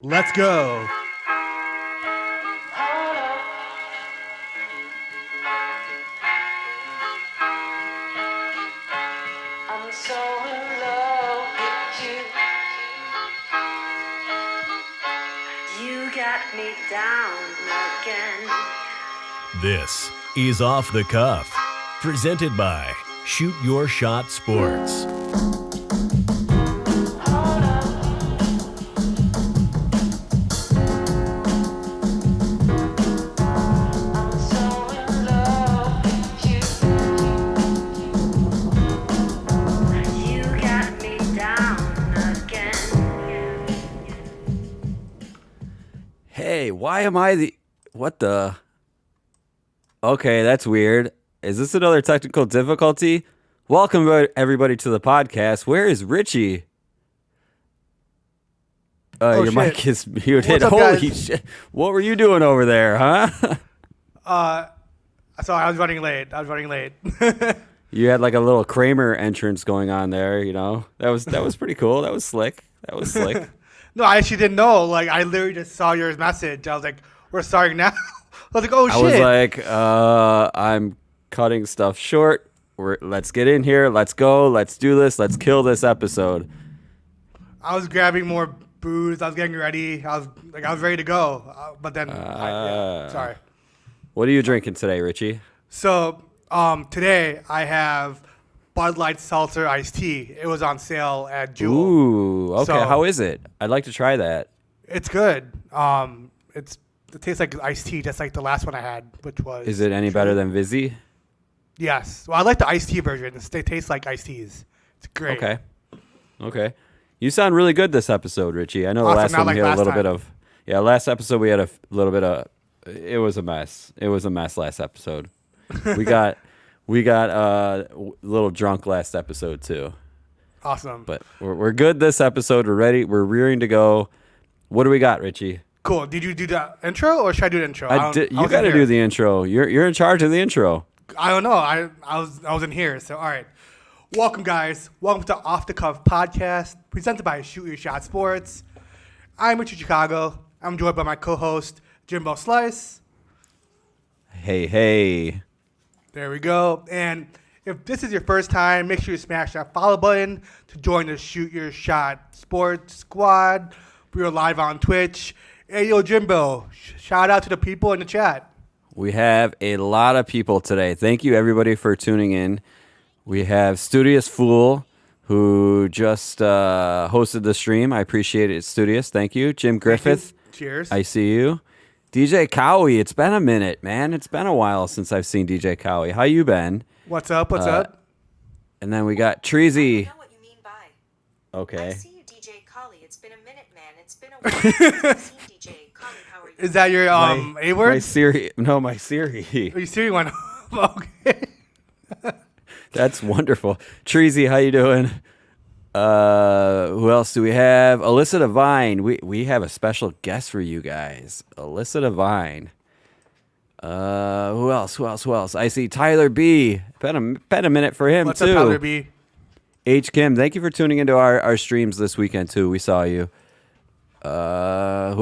Let's go. I'm so in love with you. You got me down again. This is Off the Cuff, presented by Shoot Your Shot Sports. I'm so in love with you. You got me down again. Hey, why am I the... What the... Okay, that's weird. Is this another technical difficulty? Welcome, everybody, to the podcast. Where is Richie? Your shit. mic is muted. What's up, Holy guys? shit. What were you doing over there, huh? Sorry, I was running late. You had like a little Kramer entrance going on there, you know? That was pretty cool. That was slick. No, I actually didn't know. Like, I literally just saw your message. I was like, we're starting now. I was like, oh, I shit. was like, I'm cutting stuff short. Let's get in here. Let's go. Let's do this. Let's kill this episode. I was grabbing more booze. I was getting ready. I was ready to go. But then, sorry. What are you drinking today, Richie? So, today I have Bud Light Seltzer Iced Tea. It was on sale at Jewel. Ooh, okay. So- How is it? I'd like to try that. It's good. It tastes like iced tea, just like the last one I had, which was. Is it any better than Vizzy? Yes. Well, I like the iced tea version. They taste like iced teas. It's great. Okay. You sound really good this episode, Richie. I know the Awesome, last not one like we had a last little bit time. of. Yeah, last episode we had a little bit of. It was a mess. It was a mess last episode. We got a little drunk last episode too. Awesome. But we're good this episode. We're ready. We're rearing to go. What do we got, Richie? Cool. Did you do the intro or should I do the intro? You got to do the intro. You're in charge of the intro. I don't know. I was in here. So all right. Welcome, guys. Welcome to Off the Cuff podcast presented by Shoot Your Shot Sports. I'm Richard Chicago. I'm joined by my co-host Jimbo Slice. Hey. There we go. And if this is your first time, make sure you smash that follow button to join the Shoot Your Shot Sports squad. We are live on Twitch. Hey, yo, Jimbo, shout out to the people in the chat. We have a lot of people today. Thank you, everybody, for tuning in. We have Studious Fool, who just hosted the stream. I appreciate it, Studious. Thank you. Jim Griffith. Cheers. I see you. DJ Cowie. It's been a minute, man. It's been a while since I've seen DJ Cowie. How you been? What's up? What's up? And then we got Treasy. I know what you mean by. I Okay. see you, DJ Collie. It's been a minute, man. It's been a while since I've seen DJ Collie. How are you? Is that your A My word? Siri. No, my Siri. Are you serious one? Okay. That's wonderful. Treasy, how you doing? Who else do we have? Alissa Divine. We have a special guest for you guys. Alissa Divine. Who else? I see Tyler B. Been a minute for him What's too. up, Tyler B? H. Kim, thank you for tuning into our streams this weekend too. We saw you. Who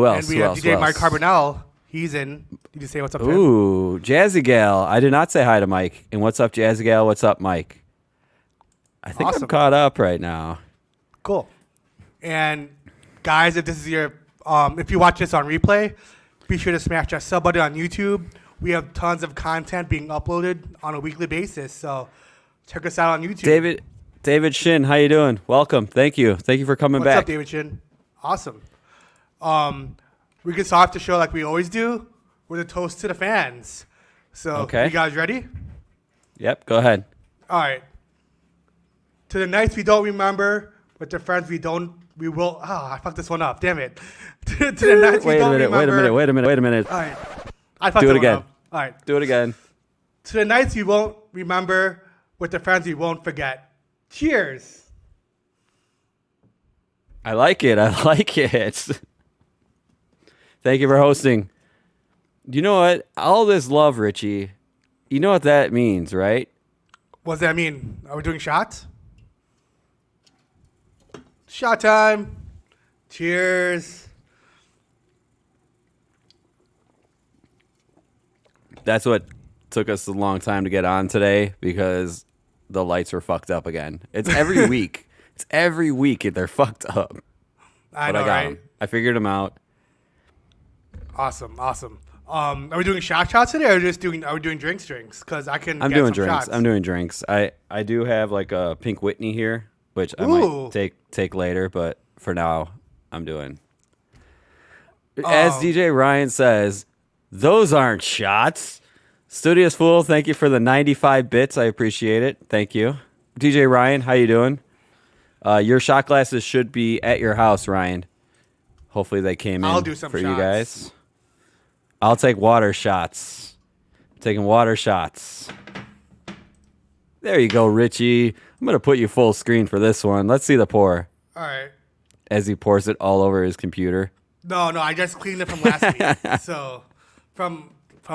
else? And we have DJ Mike Carbonell. He's in. Did you say what's up to him? Ooh, Jazzy Gal. I did not say hi to Mike. And what's up, Jazzy Gal? What's up, Mike? I think I'm Awesome. caught up right now. Cool. And guys, if this is your, if you watch this on replay, be sure to smash that sub button on YouTube. We have tons of content being uploaded on a weekly basis, so check us out on YouTube. David Shin, how you doing? Welcome. Thank you for coming What's back. up, David Chin? Awesome. We can start off the show like we always do with a toast to the fans. So, Okay. you guys ready? Yep, go ahead. All right. To the nights we don't remember, with the friends we will. Oh, I fucked this one up. Damn it. to the nights we Wait a don't minute. remember. Wait a minute. All right. I fucked Do it that one again. up. All right. Do it again. To the nights you won't remember, with the friends you won't forget. Cheers. I like it. Thank you for hosting. You know what? All this love, Richie. You know what that means, right? What does that mean? Are we doing shots? Shot time. Cheers. That's what took us a long time to get on today because the lights were fucked up again. It's every week. It's every week they're fucked up. I But know, I got right? them. I figured them out. Awesome. Are we doing shots today, or are we doing drinks? Because I can. I'm get doing some drinks. shots. I'm doing drinks. I do have like a Pink Whitney here, which I Ooh. might take later, but for now I'm doing. As DJ Ryan says, those aren't shots. Studious Fool, thank you for the 95 bits. I appreciate it. Thank you. DJ Ryan, how you doing? Your shot glasses should be at your house, Ryan. Hopefully they came in I'll do some for you shots. guys. I'll take water shots. I'm taking water shots. There you go, Richie. I'm going to put you full screen for this one. Let's see the pour All right. as he pours it all over his computer. No, I just cleaned it from last week. So, from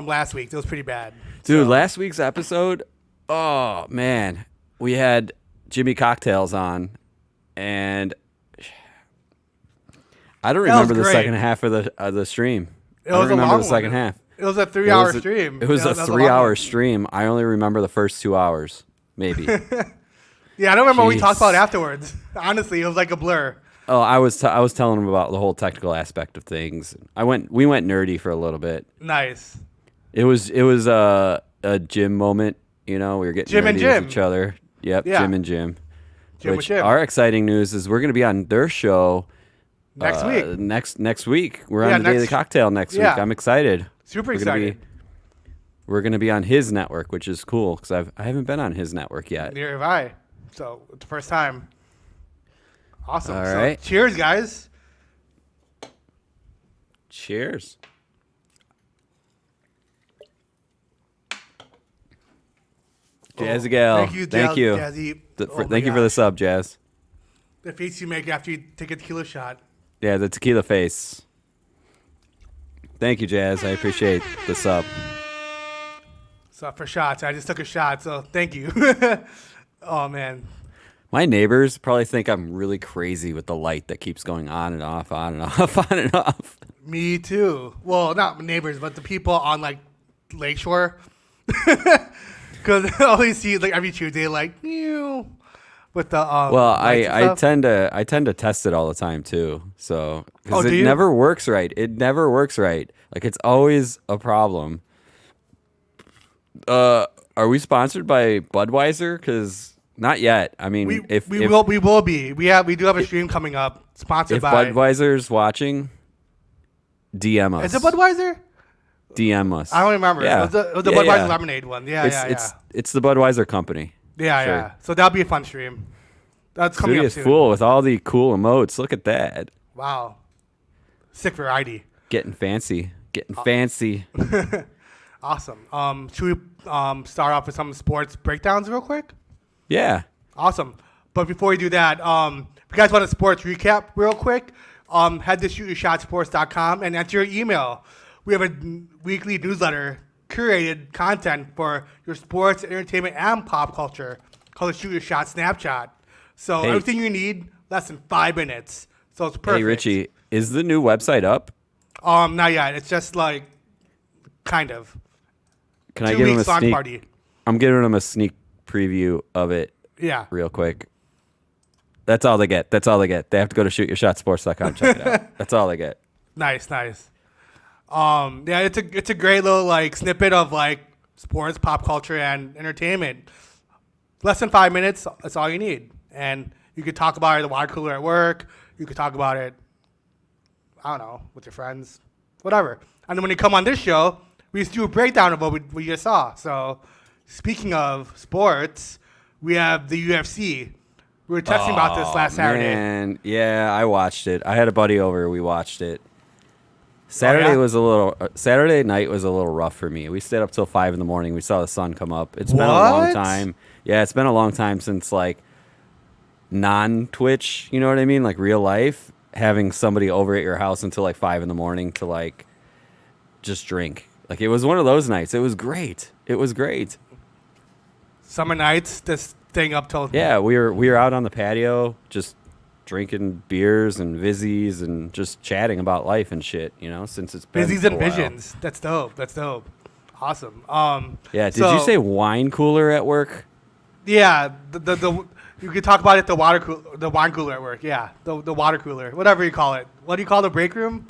last week, it was pretty bad. Dude, So- last week's episode, oh, man. We had Jimmy Cocktails on, and I don't That was remember the great. second half of the stream. It I was don't a remember long the second one. half. It was a It 3-hour was a- stream. It was Yeah, a that was long 3-hour one. stream. I only remember the first 2 hours, maybe. Yeah, I don't remember what we talked Jeez. about afterwards. Honestly, it was like a blur. Oh, I was telling him about the whole technical aspect of things. We went nerdy for a little bit. Nice. It was a gym moment, you know. We were getting Jim and nerdy with Jim. each other. Yep, Yeah. Jim and Jim. Jim Which with Jim. our exciting news is we're going to be on their show Next week. Next week. We're Yeah, on the Daily next- Cocktail next yeah. week. I'm excited. Super We're gonna excited. We're going to be on his network, which is cool because I haven't been on his network yet. Neither have I. So, it's the first time. Awesome. All So, right. cheers, guys. Cheers. Jazzy gal. Thank you, Thank you. Jazzy. Oh my Thank you for the gosh. sub, Jazz. The face you make after you take a tequila shot. Yeah, the tequila face. Thank you, Jazz. I appreciate the sub. So, for shots, I just took a shot. So, thank you. Oh, man. My neighbors probably think I'm really crazy with the light that keeps going on and off, on and off, on and off. Me too. Well, not neighbors, but the people on like Lakeshore. Because I always see like every Tuesday, like you with the Well, lights and I stuff. tend to test it all the time too. So Oh, because do it you? never works right. It never works right. Like it's always a problem. Are we sponsored by Budweiser? Because not yet. I mean, we if will be. We do have a stream coming up sponsored if by. Budweiser's watching, DM us. Is it Budweiser? DM us. I don't remember. Yeah. It was the Yeah, Budweiser yeah. lemonade one. Yeah, It's the Budweiser company. yeah. sure. Yeah. So that'll be a fun stream. That's coming Studious up soon. Fool with all the cool emotes. Look at that. Wow. Sick variety. Getting fancy. Getting fancy. Awesome. Should we start off with some sports breakdowns real quick? Yeah. Awesome. But before we do that, if you guys want a sports recap real quick, head to shootyourshotsports.com and enter your email. We have a weekly newsletter, curated content for your sports, entertainment, and pop culture called the Shoot Your Shot Snapchat. So Hey. everything you need, less than 5 minutes. So it's perfect. Hey, Richie, is the new website up? Not yet. It's just like, kind of. Can I 2 give him a weeks launch sneak? party. I'm giving him a sneak preview of it Yeah. real quick. That's all they get. That's all they get. They have to go to shootyourshotsports.com. Check it out. That's all they get. Nice. Yeah, it's a great little like snippet of like sports, pop culture, and entertainment. Less than 5 minutes. That's all you need, and you could talk about it at the water cooler at work. You could talk about it, I don't know, with your friends, whatever. And then when you come on this show, we just do a breakdown of what we just saw. So, speaking of sports, we have the UFC. We were texting about this last Saturday. Man, yeah, I watched it. I had a buddy over. We watched it. Saturday yeah? was a little. Saturday night was a little rough for me. We stayed up till 5 a.m. We saw the sun come up. It's been a long What? time. Yeah, it's been a long time since like non-Twitch. You know what I mean? Like real life, having somebody over at your house until like 5 a.m. to like just drink. Like it was one of those nights. It was great. It was great. Summer nights, just staying up till Yeah, we were out on the patio just drinking beers and Vizzies and just chatting about life and shit, you know, since it's been Busies a and while. visions. That's dope. Awesome. Yeah. Did you say wine cooler at work? Yeah, the you could talk about it. The wine cooler at work. Yeah, the water cooler, whatever you call it. What do you call the break room?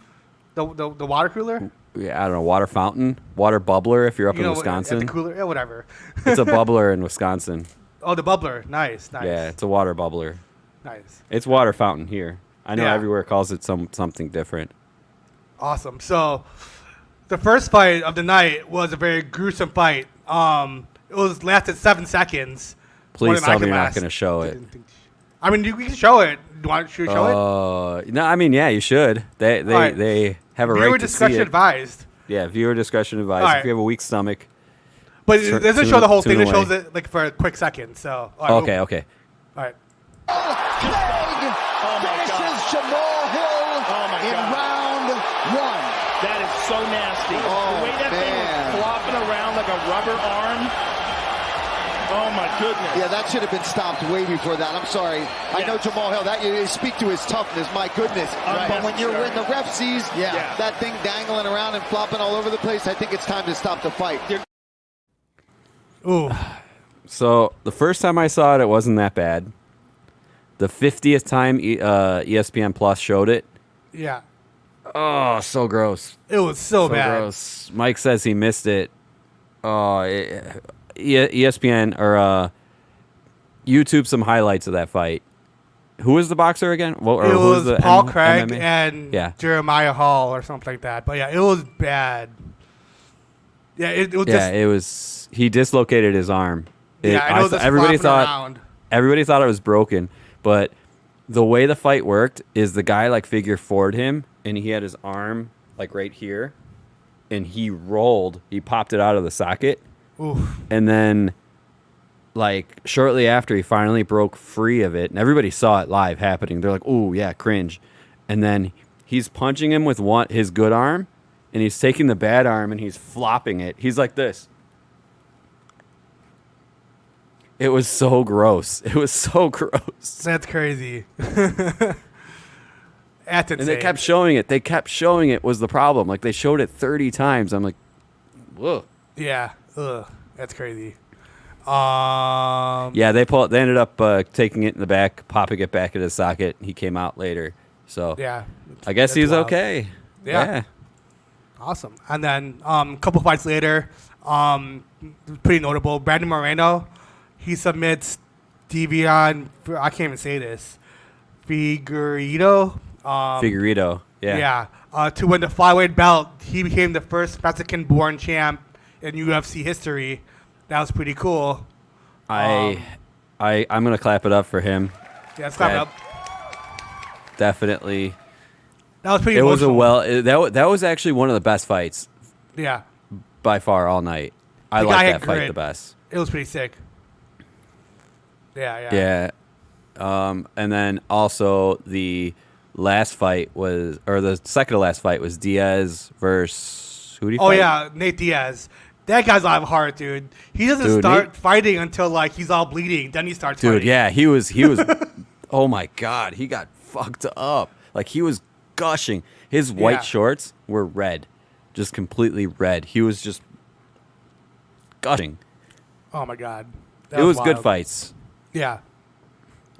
The water cooler. Yeah, I don't know. Water fountain, water bubbler. If you're up in At Wisconsin, the cooler. Yeah, whatever. it's a bubbler in Wisconsin. Oh, the bubbler. Nice. Yeah, it's a water bubbler. Nice. It's water fountain here. I know Yeah. everywhere calls it something different. Awesome. So, the first fight of the night was a very gruesome fight. It was lasted 7 seconds. more Please than I tell me could you're not last. going to show it. I mean, you can show it. Should we show it? No, I mean, yeah, you should. They right. they have a Viewer right to see discretion it. advised. Yeah, viewer discretion advised. All right. If you have a weak stomach. But it doesn't show the whole thing. tune It shows away. it like for a quick second. So. All right, Okay, okay. All right. Finishes Jamal Hill in round one. That is so nasty. The way that thing was flopping around like a rubber arm. Oh my goodness. Yeah, that should have been stopped way before that. I'm sorry. I know Jamal Hill. That you speak to his toughness. My goodness. But when the ref sees that thing dangling around and flopping all over the place, I think it's time to stop the fight. Ooh. So the first time I saw it, it wasn't that bad. The 50th time ESPN Plus showed it. Yeah. Oh, so gross. It was so bad. Gross. Mike says he missed it. Oh, ESPN or YouTube some highlights of that fight. Who was the boxer again? Well, or It who was the Paul Craig MMA? and Jeremiah Hall or something like that. But yeah, it was bad. Yeah, it was just. It was. He dislocated his arm. I know. Everybody thought. Around. Everybody thought it was broken, but the way the fight worked is the guy like figure four'd him, and he had his arm like right here, and he rolled. He popped it out of the socket, Oof. and then like shortly after, he finally broke free of it, and everybody saw it live happening. They're like, "Ooh, yeah, cringe," and then he's punching him with his good arm, and he's taking the bad arm and he's flopping it. He's like this. It was so gross. It was so gross. That's crazy. That's insane. And they kept showing it. They kept showing it was the problem. Like, they showed it 30 times. I'm like, whoa. Yeah. Ugh. That's crazy. Yeah, they ended up taking it in the back, popping it back in his socket. He came out later. So, Yeah. I guess That's he's wild. okay. Yeah. Awesome. And then a couple fights later, pretty notable. Brandon Moreno, he submits Devion. I can't even say this. Figueiredo. Figueiredo. Yeah. To win the flyweight belt. He became the first Mexican-born champ in UFC history. That was pretty cool. I'm going to clap it up for him. Yeah, let's clap it up. Definitely. That was pretty It was emotional. that was actually one of the best fights Yeah. by far all night. I The guy like had that fight grit. the best. It was pretty sick. Yeah. And then also the last fight was, or the second to last fight was Diaz versus who do you Oh fight? yeah, Nate Diaz. That guy's a lot of heart, dude. He doesn't start Nate- fighting until like he's all bleeding. Then he starts Dude, fighting. yeah, he was oh my god, he got fucked up. Like, he was gushing. His white Yeah. shorts were red. Just completely red. He was just gushing. Oh my god. That It was good wild. fights. Yeah.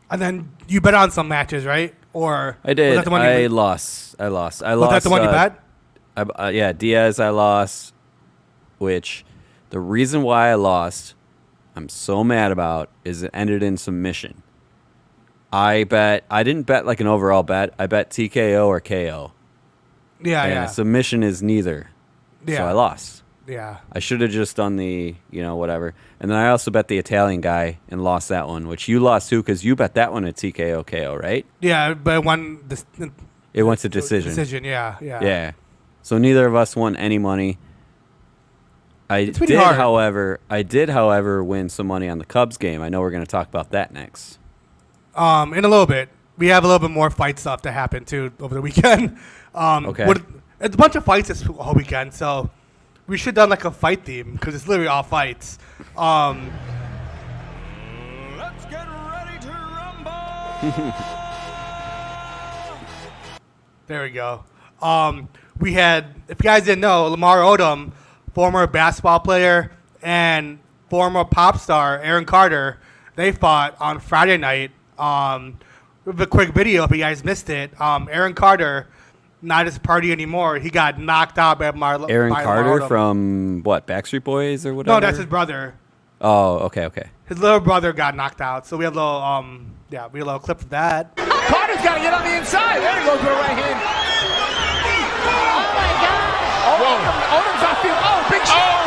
And then you bet on some matches, right? Or I did. Was that the one you I bet? lost. Was that the one you bet? Yeah, Diaz I lost, which the reason why I lost, I'm so mad about, is it ended in submission. I didn't bet like an overall bet. I bet TKO or KO. Yeah, And yeah. submission is neither. Yeah. So I lost. Yeah. I should have just done the, whatever. And then I also bet the Italian guy and lost that one, which you lost too because you bet that one at TKO KO, right? Yeah, but one It went to decision. Decision, yeah. Yeah. So neither of us won any money. I It's pretty did, hard. however, win some money on the Cubs game. I know we're going to talk about that next. In a little bit. We have a little bit more fight stuff to happen too over the weekend. Okay. It's a bunch of fights this whole weekend, so we should have done like a fight theme because it's literally all fights. Let's get ready to rumble. There we go. We had, if you guys didn't know, Lamar Odom former basketball player, and former pop star Aaron Carter. They fought on Friday night. With a quick video, if you guys missed it, Aaron Carter, not his party anymore. He got knocked out by Aaron by Carter Marlon. from what, Backstreet Boys or whatever? No, that's his brother. Oh, okay. His little brother got knocked out. So we have a little, we have a little clip of that. Carter's got to get on the inside. There he goes with a right hand. Oh, my God. Odom's off field. Oh, big shot.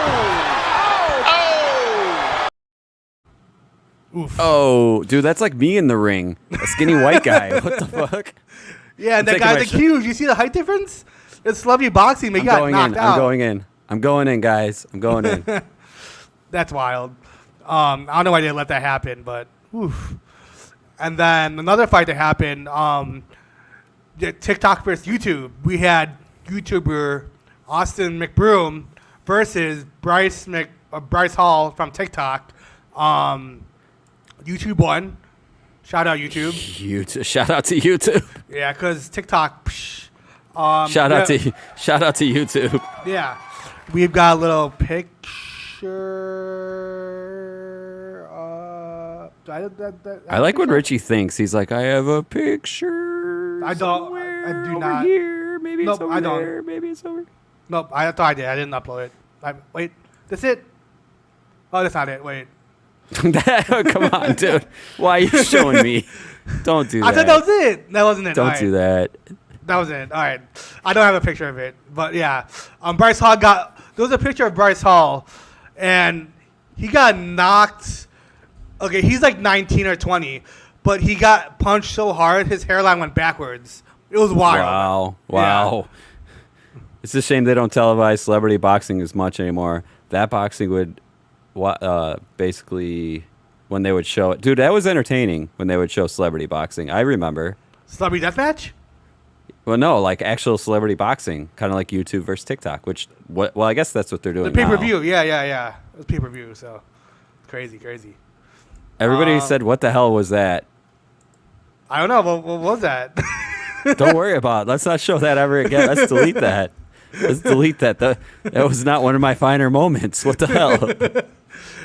Oof. Oh, dude, that's like me in the ring. A skinny white guy. What the fuck? Yeah, and that taking my guy's huge. You see the height difference? It's celebrity boxing, but he got knocked out. I'm going in, guys. I'm going in. That's wild. I don't know why they let that happen, but oof. And then another fight that happened, TikTok versus YouTube. We had YouTuber Austin McBroom versus Bryce Hall from TikTok. YouTube won. Shout out YouTube. Shout out to YouTube. Yeah, because TikTok. Shout out to YouTube. Yeah, we've got a little picture. I like when Richie thinks. He's like, I have a picture. I don't. I do over not. Here. Maybe Nope, it's over I don't. there. Maybe it's over. Nope, I thought I did. I didn't upload it. Wait, that's it. Oh, that's not it. Wait. Come on, dude. Why are you showing me? Don't do that. I thought that was it. That wasn't it. Don't do that. That was it. All right. I don't have a picture of it, but yeah. Bryce Hall there was a picture of Bryce Hall, and he got knocked. Okay, he's like 19 or 20, but he got punched so hard his hairline went backwards. It was wild. Wow. Yeah. It's a shame they don't televise celebrity boxing as much anymore. That boxing would, basically, when they would show it, dude, that was entertaining when they would show celebrity boxing. I remember. Celebrity deathmatch? Well, no, like actual celebrity boxing, kind of like YouTube versus TikTok. Well, I guess that's what they're doing. The pay-per-view, yeah. It was pay-per-view, so crazy. Everybody said, "What the hell was that?" I don't know. What was that? Don't worry about it. Let's not show that ever again. Let's delete that. That was not one of my finer moments. What the hell?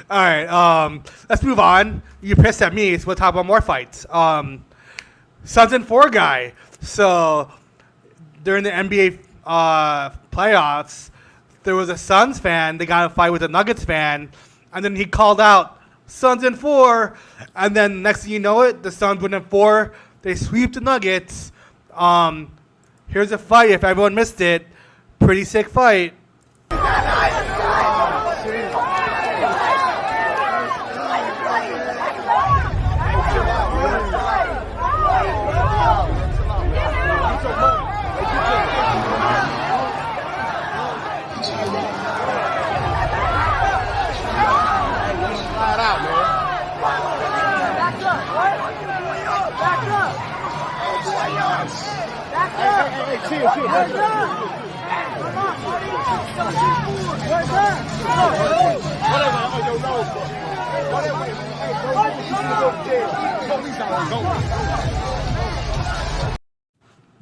All right. Let's move on. You pissed at me, so we'll talk about more fights. Suns and 4 guy. So during the NBA playoffs, there was a Suns fan. They got in a fight with a Nuggets fan, and then he called out Suns in 4, and then next thing you know it, the Suns win in 4. They sweep the Nuggets. Here's a fight. If everyone missed it, pretty sick fight.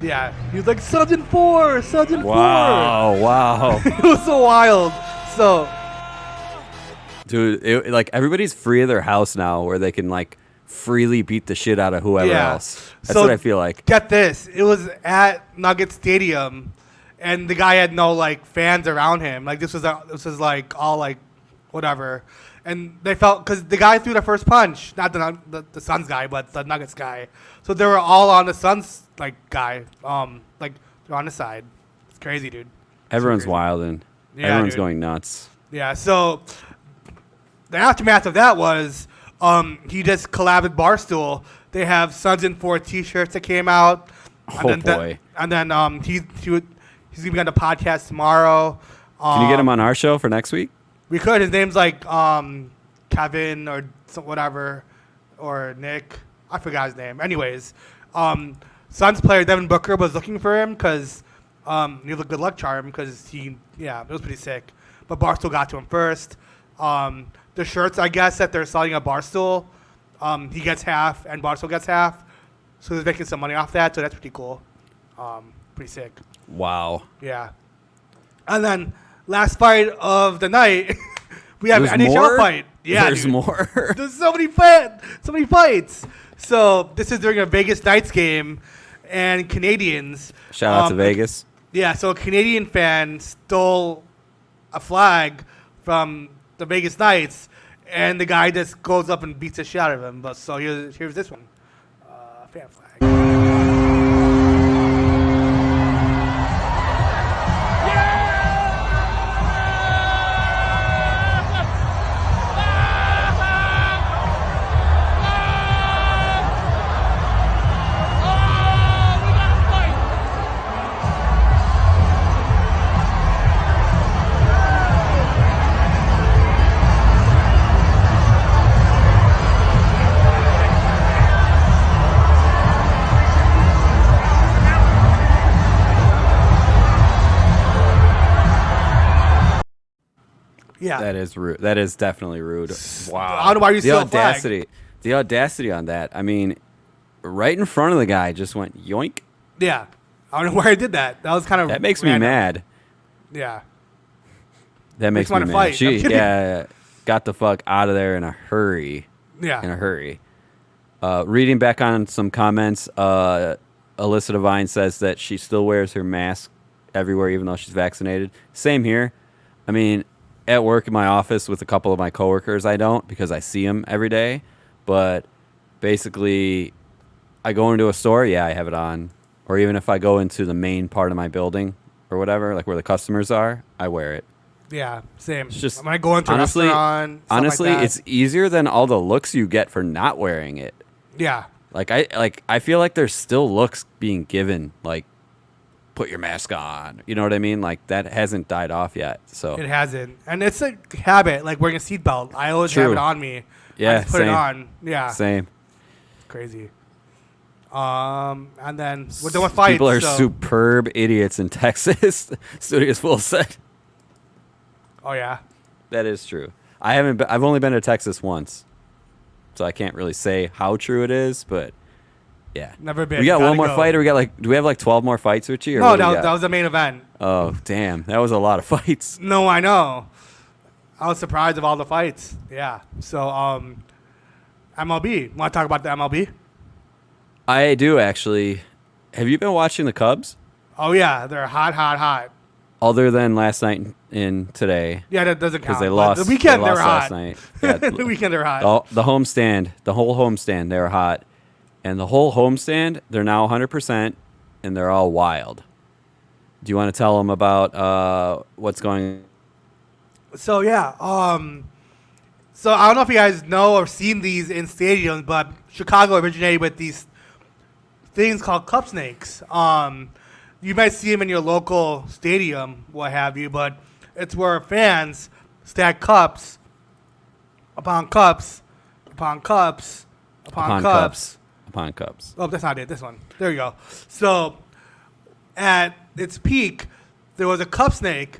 Yeah, he was like, Suns in 4, Suns in 4. Wow. It was so wild. So, dude, like everybody's free of their house now, where they can like freely beat the shit out of whoever else. That's what I feel like. Get this, it was at Nugget Stadium, and the guy had no like fans around him. Like this was like all like whatever, and they felt because the guy threw the first punch, not the Suns guy, but the Nuggets guy. So they were all on the Suns like guy, like they're on the side. It's crazy, dude. Everyone's wild and everyone's going nuts. Yeah. So the aftermath of that was he just collabed with Barstool. They have Suns in 4 T-shirts that came out. And boy! And then he's gonna be on the podcast tomorrow. Can you get him on our show for next week? We could. His name's like Kevin or whatever, or Nick. I forgot his name. Anyways, Suns player Devin Booker was looking for him because he was a good luck charm because it was pretty sick. But Barstool got to him first. The shirts, I guess, that they're selling at Barstool, he gets half and Barstool gets half. So he's making some money off that. So that's pretty cool. Pretty sick. Wow. Yeah. And then last fight of the night. We have an There's NHL more? fight. Yeah, There's dude. more. There's so many fights. So this is during a Vegas Knights game, and Canadians. Shout out to Vegas. Yeah, so a Canadian fan stole a flag from the Vegas Knights, and the guy just goes up and beats the shit out of him. But so here's this one, fan flag. Yeah, That is rude. That is definitely rude. Wow. I don't know why you the steal a flag. audacity. The audacity on that. I mean, right in front of the guy just went yoink. Yeah, I don't know why I did that. That was kind of That makes me mad. Yeah, That makes me me wanna mad. fight. I'm She kidding. got the fuck out of there in a hurry. yeah. In a hurry. Reading back on some comments, Alissa Divine says that she still wears her mask everywhere, even though she's vaccinated. Same here. I mean, at work in my office with a couple of my coworkers, I don't because I see them every day. But basically, I go into a store, yeah, I have it on. Or even if I go into the main part of my building or whatever, like where the customers are, I wear it. Yeah, same. It's just when I go into a restaurant, stuff honestly, like that. it's easier than all the looks you get for not wearing it. yeah, I feel like there's still looks being given, like put your mask on. You know what I mean? Like that hasn't died off yet. So it hasn't, and it's a habit, like wearing a seatbelt. I always have True. it on me. Yeah, I just put it same. on. Yeah, same. crazy. And then we're done with fights. People are so- superb idiots in Texas. Studio's full set. Oh yeah, That is true. I've only been to Texas once, so I can't really say how true it is. But yeah, never been. We got Gotta one more go. fight, or we got do we have like 12 more fights, Richie? Or No, what do we got? that was the main event. Oh damn, that was a lot of fights. No, I know. I was surprised of all the fights. Yeah. So MLB. Want to talk about the MLB? I do actually. Have you been watching the Cubs? Oh yeah, they're hot. Other than last night and today, Yeah, that doesn't count. because they but lost. The weekend they they lost were hot. last night. Yeah, The weekend they're hot. the homestand, the whole homestand, they were hot, and the whole homestand, they're now 100%, and they're all wild. Do you want to tell them about what's going? So yeah, so I don't know if you guys know or seen these in stadiums, but Chicago originated with these things called cup snakes. You might see them in your local stadium, what have you, but it's where fans stack cups upon cups upon cups upon cups. Upon cups. Oh, that's not it. This one. There you go. So, at its peak, there was a cup snake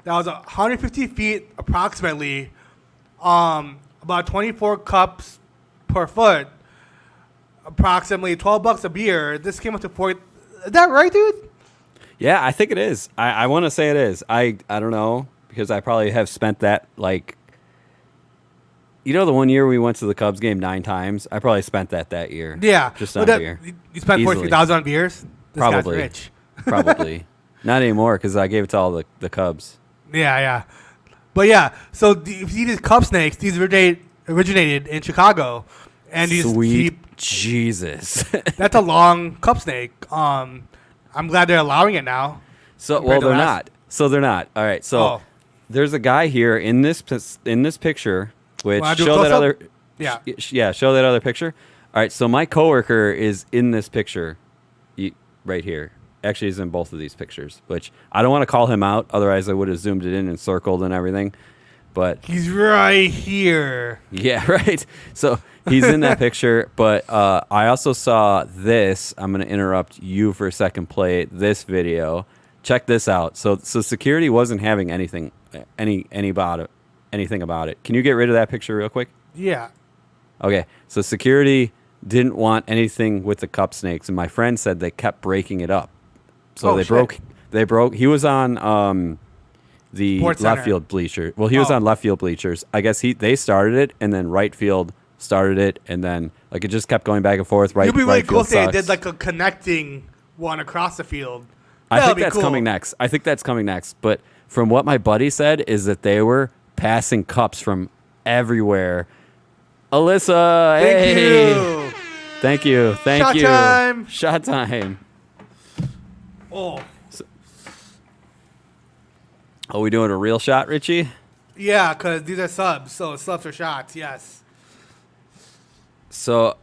that was 150 feet approximately, about 24 cups per foot, approximately $12 a beer. This came up to 40. Is that right, dude? Yeah, I think it is. I want to say it is. I don't know because I probably have spent that like. You know, the one year we went to the Cubs game 9 times. I probably spent that year. Yeah. just But on beer. You spent Easily. 43,000 on beers. This Probably. guy's rich. Probably not anymore because I gave it to all the Cubs. Yeah. But yeah, so you see these cup snakes, these originated in Chicago. And these Sweet Jesus. that's a long cup snake. I'm glad they're allowing it now. So compared to they're last- not. So they're not. All right. So Oh. there's a guy here in this picture. Which Wanna do a show that close-up? other. Yeah. Show that other picture. All right. So my coworker is in this picture, right here. Actually, he's in both of these pictures. Which I don't want to call him out. Otherwise, I would have zoomed it in and circled and everything. But He's right here. yeah, right. So he's in that picture, but I also saw this. I'm going to interrupt you for a second. Play this video. Check this out. So security wasn't having anything about it. Can you get rid of that picture real quick? Yeah. Okay. So security didn't want anything with the cup snakes, and my friend said they kept breaking it up. So Oh, they shit. broke. He was on the Sports left Center. field bleacher. Well, he was Oh. on left field bleachers. I guess they started it, and then right field started it, and then like it just kept going back and forth. Right, It'd be really right cool field if they sucks. did like a connecting one across the field. I That'd think be that's cool. coming next. I think that's coming next. But from what my buddy said is that they were passing cups from everywhere. Alyssa, Thank hey. you. Thank you. Thank Shot you. time. Shot time. Oh, Are we doing a real shot, Richie? yeah, because these are subs, so subs are shots. Yes. So,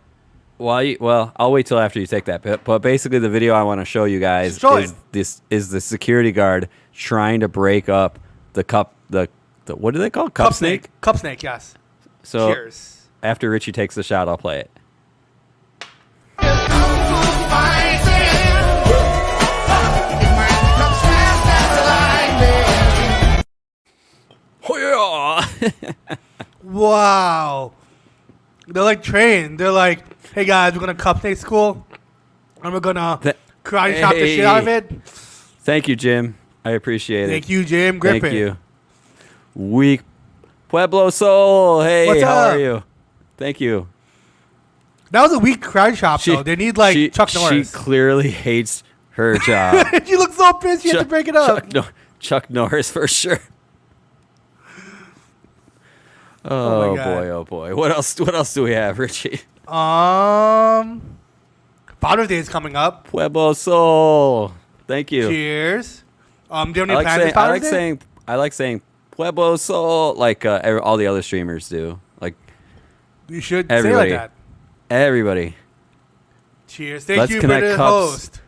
I'll wait till after you take that bit. But basically, the video I want to show you guys Show is it. the security guard trying to break up the cup. The what do they call it? Cup snake? Cup snake. Yes. So Cheers. after Richie takes the shot, I'll play it. Oh yeah! Wow. They're like trained. They're like, hey guys, we're gonna cup snake school, and we're gonna karate chop the shit out of it. Thank you, Jim. I appreciate it. Thank you, Jim Griffin. Thank you. Weak Pueblo Soul. Hey, What's how up? are you? Thank you. That was a weak karate chop though. They need like Chuck Norris. She clearly hates her job. She looks so pissed. She had to break it up. Chuck Norris for sure. Oh, God. boy, oh boy. What else do we have, Richie? Father's Day is coming up. Pueblo Soul. Thank you. Cheers. Do you have any plans for Father's Day? I like saying Pueblo Soul like all the other streamers do. Like You should everybody. say like that. Everybody. Cheers. Thank Let's you for connect the cups. host.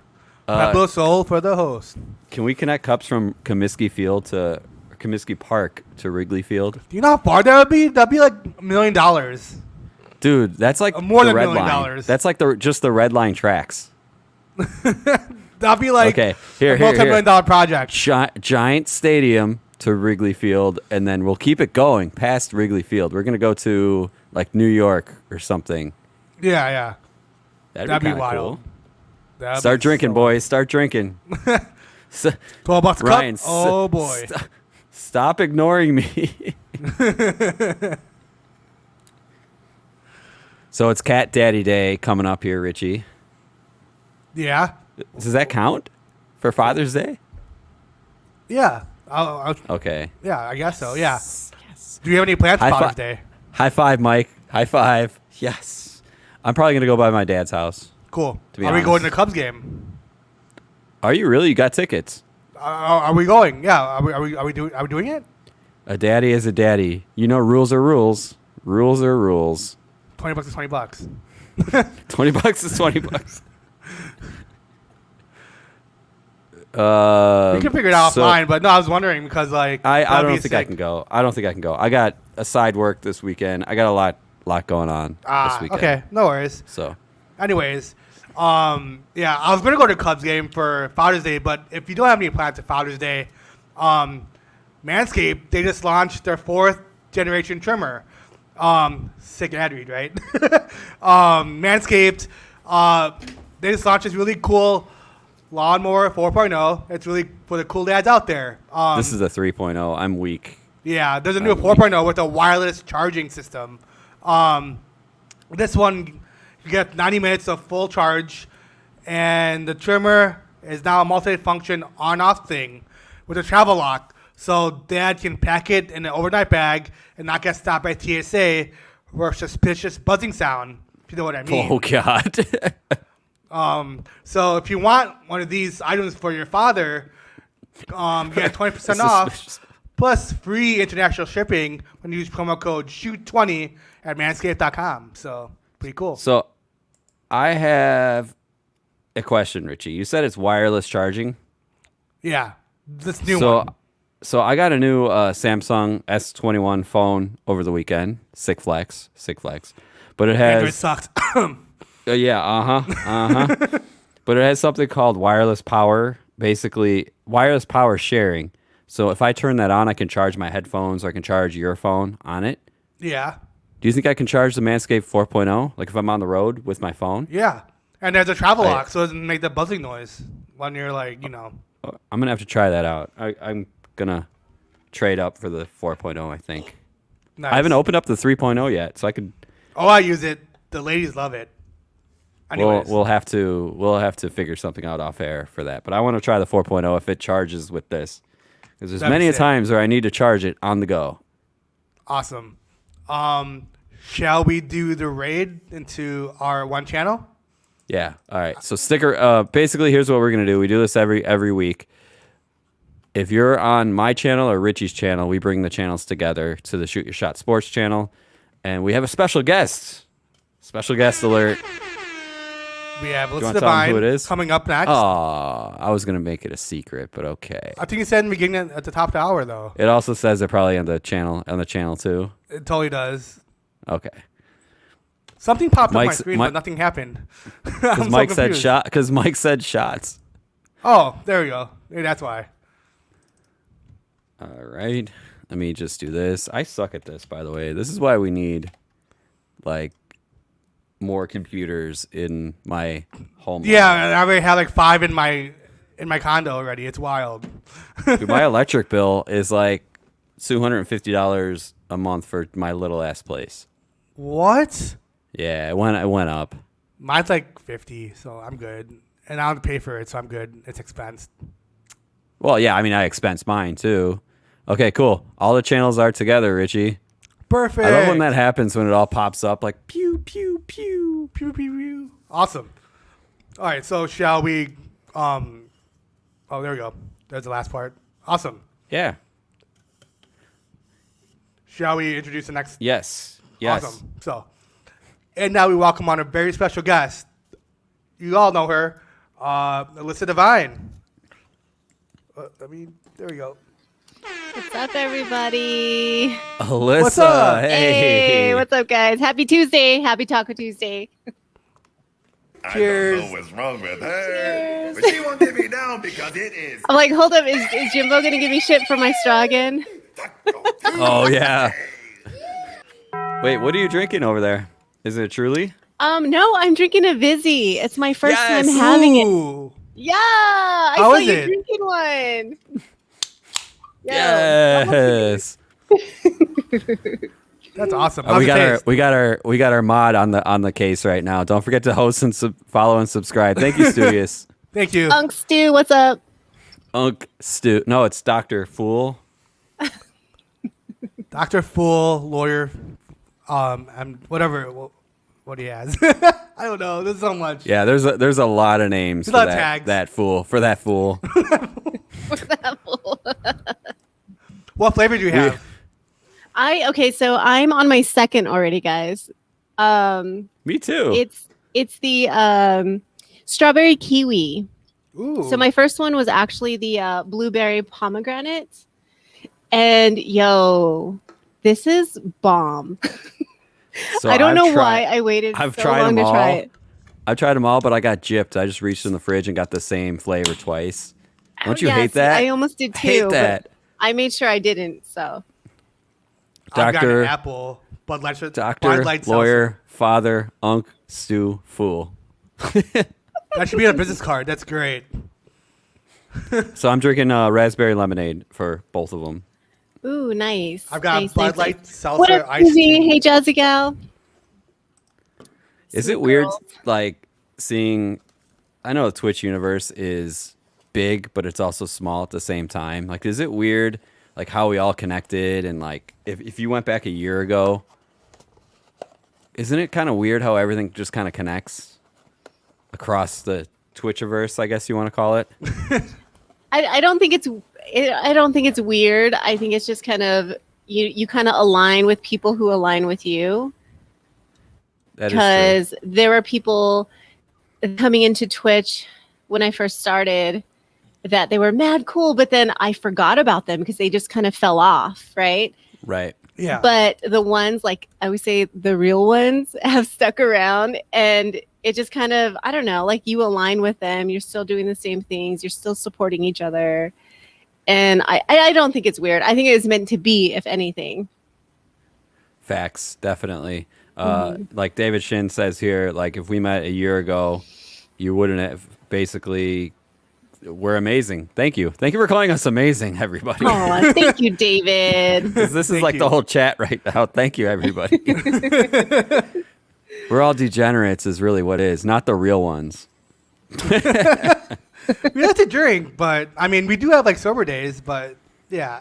Pueblo Soul for the host. Can we connect cups from Comiskey Field to Comiskey Park to Wrigley Field? Do you know how far that would be? That'd be like $1 million. Dude, that's like More the than red $1 million. line. That's like just the red line tracks. That'd be like Okay, a multi-million dollar project. Giant stadium to Wrigley Field, and then we'll keep it going past Wrigley Field. We're gonna go to like New York or something. Yeah, yeah. That'd be kinda wild. cool. That'd Start be drinking, so- boys. Start drinking. So, $12 a Ryan, cup. Oh boy. Stop ignoring me. So it's Cat Daddy Day coming up here, Richie. Yeah. Does that count for Father's Day? Yeah. Okay. Yeah, I guess so. Yeah. Do you have any plans for High Father's fi- Day? High five, Mike. High five. Yes. I'm probably going to go by my dad's house. Cool. To be Are we going to honest. the Cubs game? Are you really? You got tickets. Are we going? Yeah. Are we doing it? A daddy is a daddy. You know, rules are rules. Rules are rules. $20 is $20. $20 is $20. We can figure it out offline, but no, I was wondering because like I that'd don't be think I sick. can go. I don't think I can go. I got a side work this weekend. I got a lot going on this weekend. Okay, no worries. So Anyways, yeah, I was gonna go to Cubs game for Father's Day, but if you don't have any plans for Father's Day, Manscaped, they just launched their 4th generation trimmer. Sick ad read, right? Manscaped, they just launched this really cool lawnmower 4.0. It's really for the cool dads out there. this is a 3.0. I'm weak. Yeah, there's a new 4.0 with a wireless charging system. This one, you get 90 minutes of full charge, and the trimmer is now a multi-function on-off thing with a travel lock. So dad can pack it in an overnight bag and not get stopped by TSA for a suspicious buzzing sound, if you know what I mean. Oh God. So if you want one of these items for your father, you get 20% off, plus free international shipping when you use promo code SHOOT20 at manscaped.com. So pretty cool. So I have a question, Richie. You said it's wireless charging. Yeah, this new so one. so I got a new Samsung S21 phone over the weekend. Sick flex. But it Android has sucked. But it has something called wireless power, basically wireless power sharing. So if I turn that on, I can charge my headphones or I can charge your phone on it. Yeah, Do you think I can charge the Manscaped 4.0? Like if I'm on the road with my phone? yeah. And there's a travel lock, so it doesn't make the buzzing noise when you're like, you know. I'm going to have to try that out. I'm going to trade up for the 4.0. I think Nice. I haven't opened up the 3.0 yet, so I could. Oh, I use it. The ladies love it. Anyways. We'll have to figure something out off air for that. But I want to try the 4.0 if it charges with this, because there's That'd be many a sick. times where I need to charge it on the go. Awesome. Shall we do the raid into our one channel? Yeah. All right. So sticker. Basically, here's what we're gonna do. We do this every week. If you're on my channel or Richie's channel, we bring the channels together to the Shoot Your Shot Sports channel, and we have a special guest. Special guest alert. We have wanna Alissa tell 'em who Divine it is? coming up next. Oh, I was gonna make it a secret, but okay. I think you said in the beginning at the top of the hour, though. It also says it probably on the channel too. It totally does. Okay. Something popped up on my Mike's- screen, Mike- but nothing happened. Because I'm so Mike said confused. shot. Because Mike said shots. Oh, there we go. Maybe that's why. All right. Let me just do this. I suck at this, by the way. This is why we need like more computers in my home. Yeah, and I already have like 5 in my condo already. It's wild. Dude, my electric bill is like $250 a month for my little ass place. What? Yeah, it went up. Mine's like 50, so I'm good. And I don't pay for it, so I'm good. It's expensed. Well, yeah, I mean I expense mine too. Okay, cool. All the channels are together, Richie. Perfect. I love when that happens, when it all pops up like pew pew pew. Pew, pew, pew. Awesome. All right, so shall we? Oh, there we go. There's the last part. Awesome. Yeah. Shall we introduce the next? Yes. Yes. Awesome. So, and now we welcome on a very special guest. You all know her, Alissa Divine. There we go. What's up, everybody? Alissa, What's up? hey. What's up, guys? Happy Tuesday. Happy Taco Tuesday. Cheers. I don't know what's wrong with her, Cheers. but she won't get me down because it is. I'm like, hold up. Is Jimbo going to give me shit for my straw again? Oh yeah. Wait, what are you drinking over there? Is it Truly? No, I'm drinking a Vizzy. It's my first Yes. time having it. Ooh. Yeah. I How saw is you it? drinking one. Yo, Yes. That's awesome. We got our mod on the case right now. Don't forget to host and follow and subscribe. Thank you, Studious. Thank you. Unk Stew, what's up? Unk Stu. No, it's Dr. Fool. Dr. Fool, lawyer, and whatever, what he has. I don't know. There's so much. Yeah, there's a lot of names There's for a lot of tags. that fool. For that fool. What's that for? What flavor do you have? Okay, so I'm on my second already, guys. Me too. It's the strawberry kiwi. Ooh. So my first one was actually the blueberry pomegranate. And yo, this is bomb. So I don't I've know tried- why I waited I've so tried long them to try all. it. I've tried them all, but I got gypped. I just reached in the fridge and got the same flavor twice. Don't you Yeah, hate see, that? I almost did too. hate but that. I made sure I didn't. So I've got Doctor- an apple, Bud Light, Doctor, Bud Light lawyer, father, unk, stew, fool. seltzer. That should be on a business card. That's great. So I'm drinking raspberry lemonade for both of them. ooh, nice. I've got nice, Bud nice, Light nice. seltzer What up, iced Susie? tea. Hey, Jazzy Gal. Is Sweet it weird, girls. like, seeing... I know the Twitch universe is big, but it's also small at the same time. Like, is it weird, like, how we all connected? And, like, if you went back a year ago, isn't it kind of weird how everything just kind of connects across the Twitchiverse, I guess you want to call it? I don't think it's weird. I think it's just kind of you kind of align with people who align with you. That is true. Because there were people coming into Twitch when I first started that they were mad cool, but then I forgot about them because they just kind of fell off, right? Right. Yeah. But the ones, like I would say the real ones, have stuck around, and it just kind of, I don't know, like you align with them, you're still doing the same things, you're still supporting each other. And I don't think it's weird. I think it was meant to be, if anything. Facts, definitely. Like David Shin says here, like if we met a year ago, you wouldn't have basically we're amazing. Thank you for calling us amazing, everybody. Oh, thank you, David. 'Cause this is Thank like you. the whole chat right now. Thank you, everybody. We're all degenerates, is really what it is, not the real ones. We like to drink, but I mean, we do have like sober days, but yeah.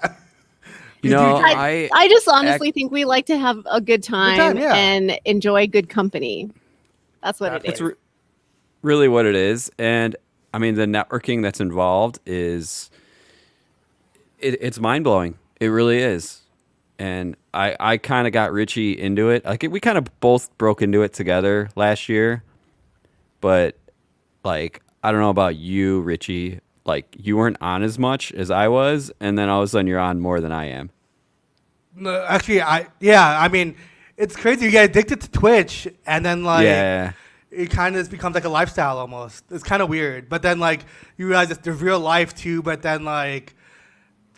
You know, I just honestly think we like to have a good time, yeah. and enjoy good company. That's what it it's is. really what it is. And I mean, the networking that's involved is it's mind blowing. It really is. And I kind of got Richie into it. Like we kind of both broke into it together last year. But like, I don't know about you, Richie. Like you weren't on as much as I was, and then all of a sudden you're on more than I am. No, actually, I mean, it's crazy. You get addicted to Twitch, and then like, it kind of becomes like a lifestyle almost. It's kind of weird, but then like you realize it's the real life too. But then like,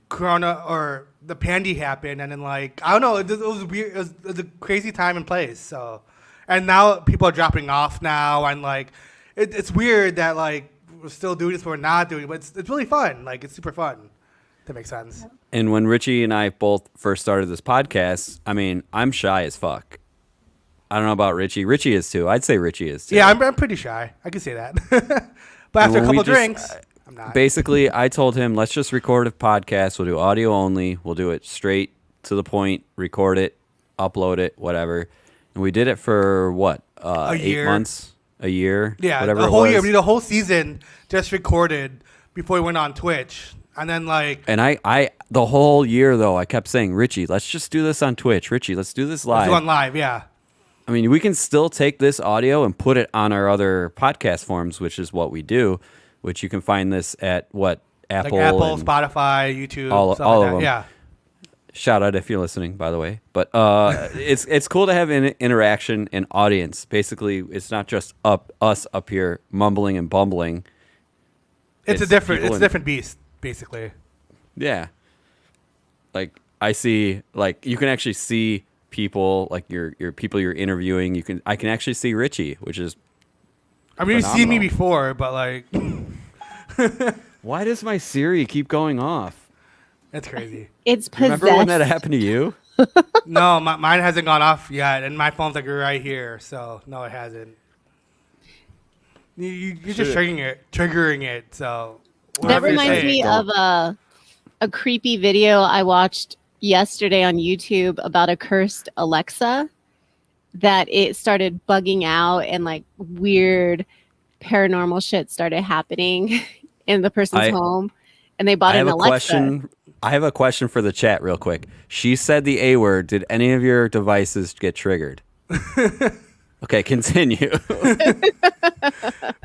Corona or the pandy happened, and then like I don't know, it was weird. It was a crazy time and place. So, and now people are dropping off now, and like, it's weird that like we're still doing this, but we're not doing it. But it's really fun. Like it's super fun. That makes sense. And when Richie and I both first started this podcast, I mean, I'm shy as fuck. I don't know about Richie. Richie is too. I'd say Richie is too. Yeah, I'm pretty shy. I can say that. But after a couple drinks, I'm not. Basically, I told him, let's just record a podcast. We'll do audio only. We'll do it straight to the point, record it, upload it, whatever. And we did it for what? 8 months? A year? Yeah, whatever a it whole was. year. We did a whole season just recorded before we went on Twitch. And then like... And I the whole year, though, I kept saying, Richie, let's just do this on Twitch. Richie, let's do this live. Let's do on live, yeah. I mean, we can still take this audio and put it on our other podcast forms, which is what we do, which you can find this at what? Apple, like Apple, and Spotify, YouTube, all stuff of like that. them. Yeah. Shout out if you're listening, by the way. But it's cool to have an interaction and audience. Basically, it's not just us up here mumbling and bumbling. It's a different beast, basically. Yeah. Like I see, like you can actually see people, like your people you're interviewing. I can actually see Richie, which is. I mean, you've seen me before, but like. Why does my Siri keep going off? That's crazy. It's possessed. Remember when that happened to you? No, mine hasn't gone off yet, and my phone's like right here, so no, it hasn't. You're just triggering it. So that reminds me of a creepy video I watched yesterday on YouTube about a cursed Alexa, that it started bugging out and like weird paranormal shit started happening in the person's home, and they bought an Alexa. I have a question for the chat real quick. She said the A word. Did any of your devices get triggered? Okay, continue.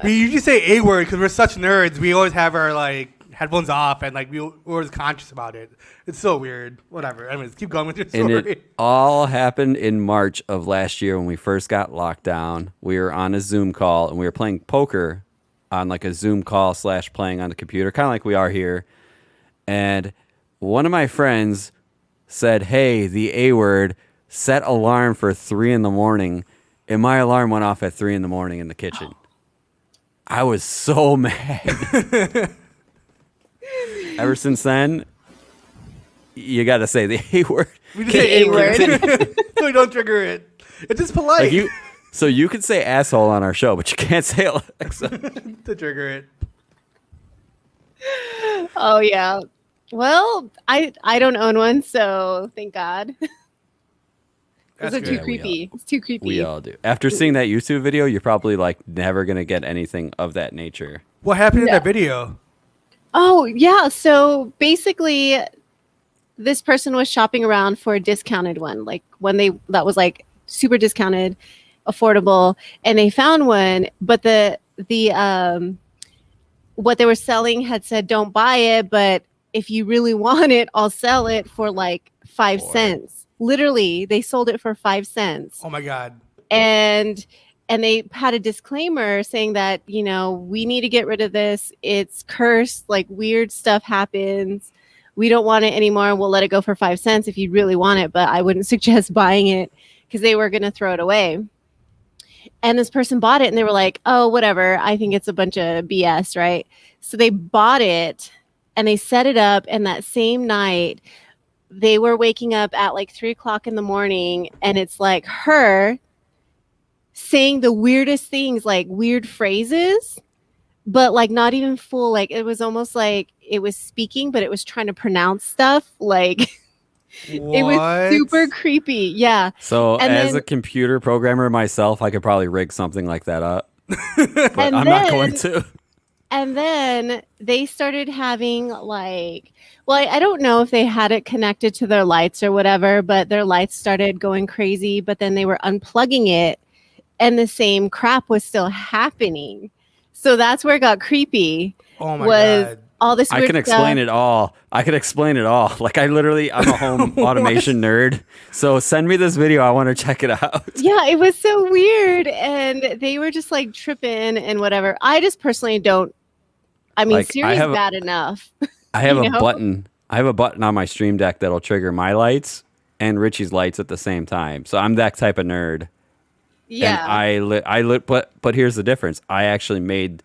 We usually say A word because we're such nerds. We always have our like headphones off, and like we're always conscious about it. It's so weird. Whatever. Anyways, keep going with your story. And it all happened in March of last year when we first got locked down. We were on a Zoom call and we were playing poker on like a Zoom call / playing on the computer, kind of like we are here. And one of my friends said, "Hey, the A word, set alarm for 3 a.m. And my alarm went off at 3 a.m. in the kitchen. I was so mad. Ever since then, you got to say the A word. We just say A word. So we don't trigger it. It's just polite. Like so you could say asshole on our show, but you can't say Alexa. To trigger it. Oh yeah. Well, I don't own one, so thank God. Those are too creepy. It's too creepy. We all do. After seeing that YouTube video, you're probably like never gonna get anything of that nature. What happened in that video? Oh yeah. So basically, this person was shopping around for a discounted one, like that was like super discounted, affordable, and they found one, but the what they were selling had said don't buy it, but if you really want it, I'll sell it for like 5 cents. Literally, they sold it for 5 cents. Oh my God. And they had a disclaimer saying that, we need to get rid of this. It's cursed, like weird stuff happens. We don't want it anymore. We'll let it go for 5 cents if you really want it, but I wouldn't suggest buying it because they were going to throw it away. and this person bought it and they were like, oh, whatever. I think it's a bunch of BS, right? So they bought it and they set it up. And that same night, they were waking up at like 3:00 in the morning, and it's like her saying the weirdest things, like weird phrases, but like not even full. Like it was almost like it was speaking, but it was trying to pronounce stuff. Like it was super creepy. Yeah. So And as then- a computer programmer myself, I could probably rig something like that up. But I'm not going to. And then they started having like, well, I don't know if they had it connected to their lights or whatever, but their lights started going crazy. But then they were unplugging it, and the same crap was still happening. So that's where it got creepy. Oh my was God. all this weird I can explain stuff. it all. I can explain it all. Like I'm a home automation nerd. So send me this video. I want to check it out. Yeah, it was so weird. And they were just like tripping and whatever. I just personally don't. I mean, Like, Siri's bad enough. I have You a know? button. I have a button on my Stream Deck that'll trigger my lights and Richie's lights at the same time. So I'm that type of nerd. Yeah. And but here's the difference. I actually made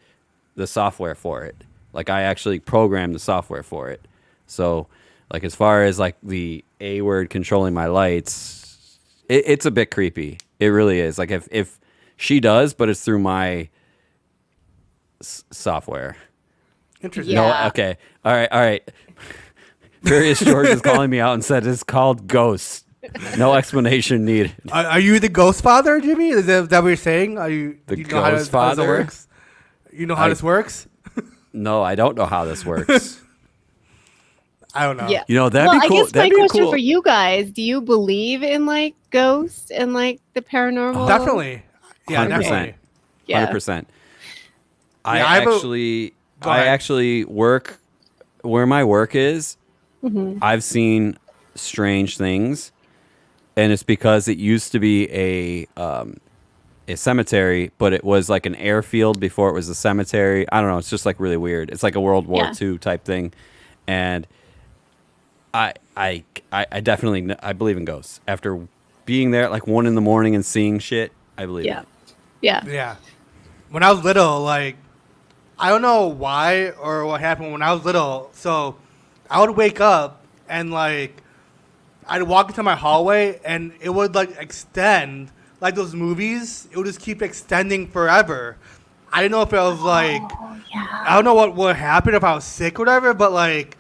the software for it. Like I actually programmed the software for it. So like as far as like the A word controlling my lights, it's a bit creepy. It really is. Like if she does, but it's through my software. Interesting. Yeah. No, okay. All right. Furious George is calling me out and said it's called Ghost. No explanation needed. Are you the ghost father, Jimmy? Is that what you're saying? Are you The you know how ghost this father? works? You know how this works? No, I don't know how this works. I don't know. Yeah. You know, that'd well, be cool. I guess my That'd be question cool. for you guys: do you believe in like ghosts and like the paranormal? Definitely. Yeah, 100%. definitely. Yeah. 100%. Yeah, I have a- Go I ahead. actually work where my work is. Mhm. I've seen strange things, and it's because it used to be a cemetery, but it was like an airfield before it was a cemetery. I don't know. It's just like really weird. It's like a World War Yeah. II type thing, and I definitely I believe in ghosts. After being there at like 1 a.m. and seeing shit, I believe Yeah. it. Yeah. Yeah. When I was little, like, I don't know why or what happened when I was little. So I would wake up and, like, I'd walk into my hallway and it would, like, extend. Like those movies, it would just keep extending forever. I didn't know if it was, like, I don't know what would happen if I was sick or whatever, but, like,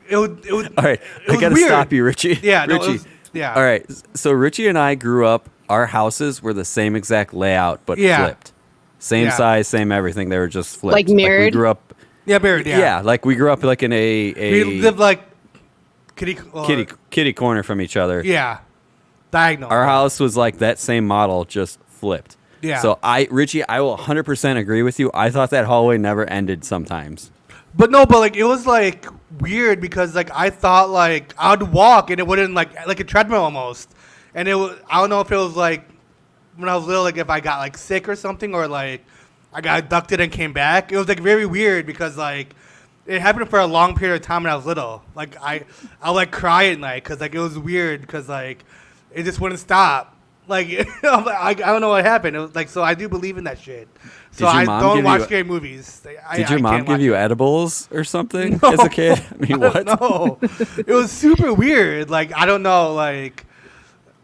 it would. All right, it I was gotta weird. stop you, Richie. Yeah, no, it Richie. was- yeah. All right, so Richie and I grew up. Our houses were the same exact layout, but Yeah. flipped. Same Yeah. size, same everything. They were just flipped. Like mirrored? we grew up. Yeah, buried, yeah. Like we grew up like in We a lived, like, kitty corner from each other. Yeah. Diagonal. Our house was like that same model, just flipped. Yeah. So Richie, I will 100% agree with you. I thought that hallway never ended sometimes. But no, but like it was like weird because like I thought like I'd walk and it wouldn't like a treadmill almost, and it was I don't know if it was like when I was little like if I got like sick or something or like I got abducted and came back. It was like very weird because like it happened for a long period of time when I was little. Like I would like cry at night because like it was weird because like it just wouldn't stop. Like I don't know what happened. It was like so I do believe in that shit. So Did your I mom don't give watch you- scary movies. Did your mom can't give watch you it. edibles or something as a kid? I mean, what? No, it was super weird. Like I don't know. Like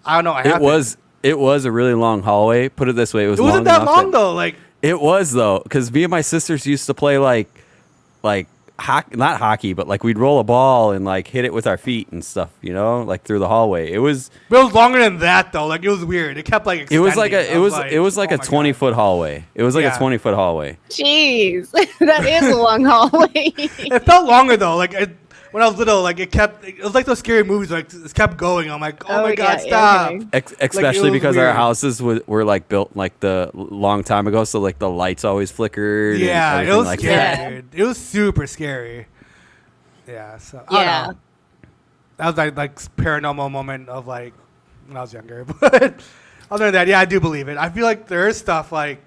I don't know. What happened. It was a really long hallway. Put it this way, it was It wasn't long that enough long though. Like It was though, because me and my sisters used to play like not hockey, but like we'd roll a ball and like hit it with our feet and stuff, you know, like through the hallway. It was longer than that though. Like it was weird. It kept like. it was like extending. a I it was like oh a my 20-foot hallway. It was like Yeah. a 20-foot hallway. Jeez, that is a long hallway. It felt longer though. Like when I was little, like it was like those scary movies. Like it kept going. I'm like, oh, my god, yeah, stop. okay. Especially was because our weird. houses were like built like the long time ago, so like the lights always flickered. Yeah, and it was like scary, that. dude. It was super scary. Yeah. So I don't Yeah. know. That was like paranormal moment of like when I was younger. But other than that, yeah, I do believe it. I feel like there is stuff like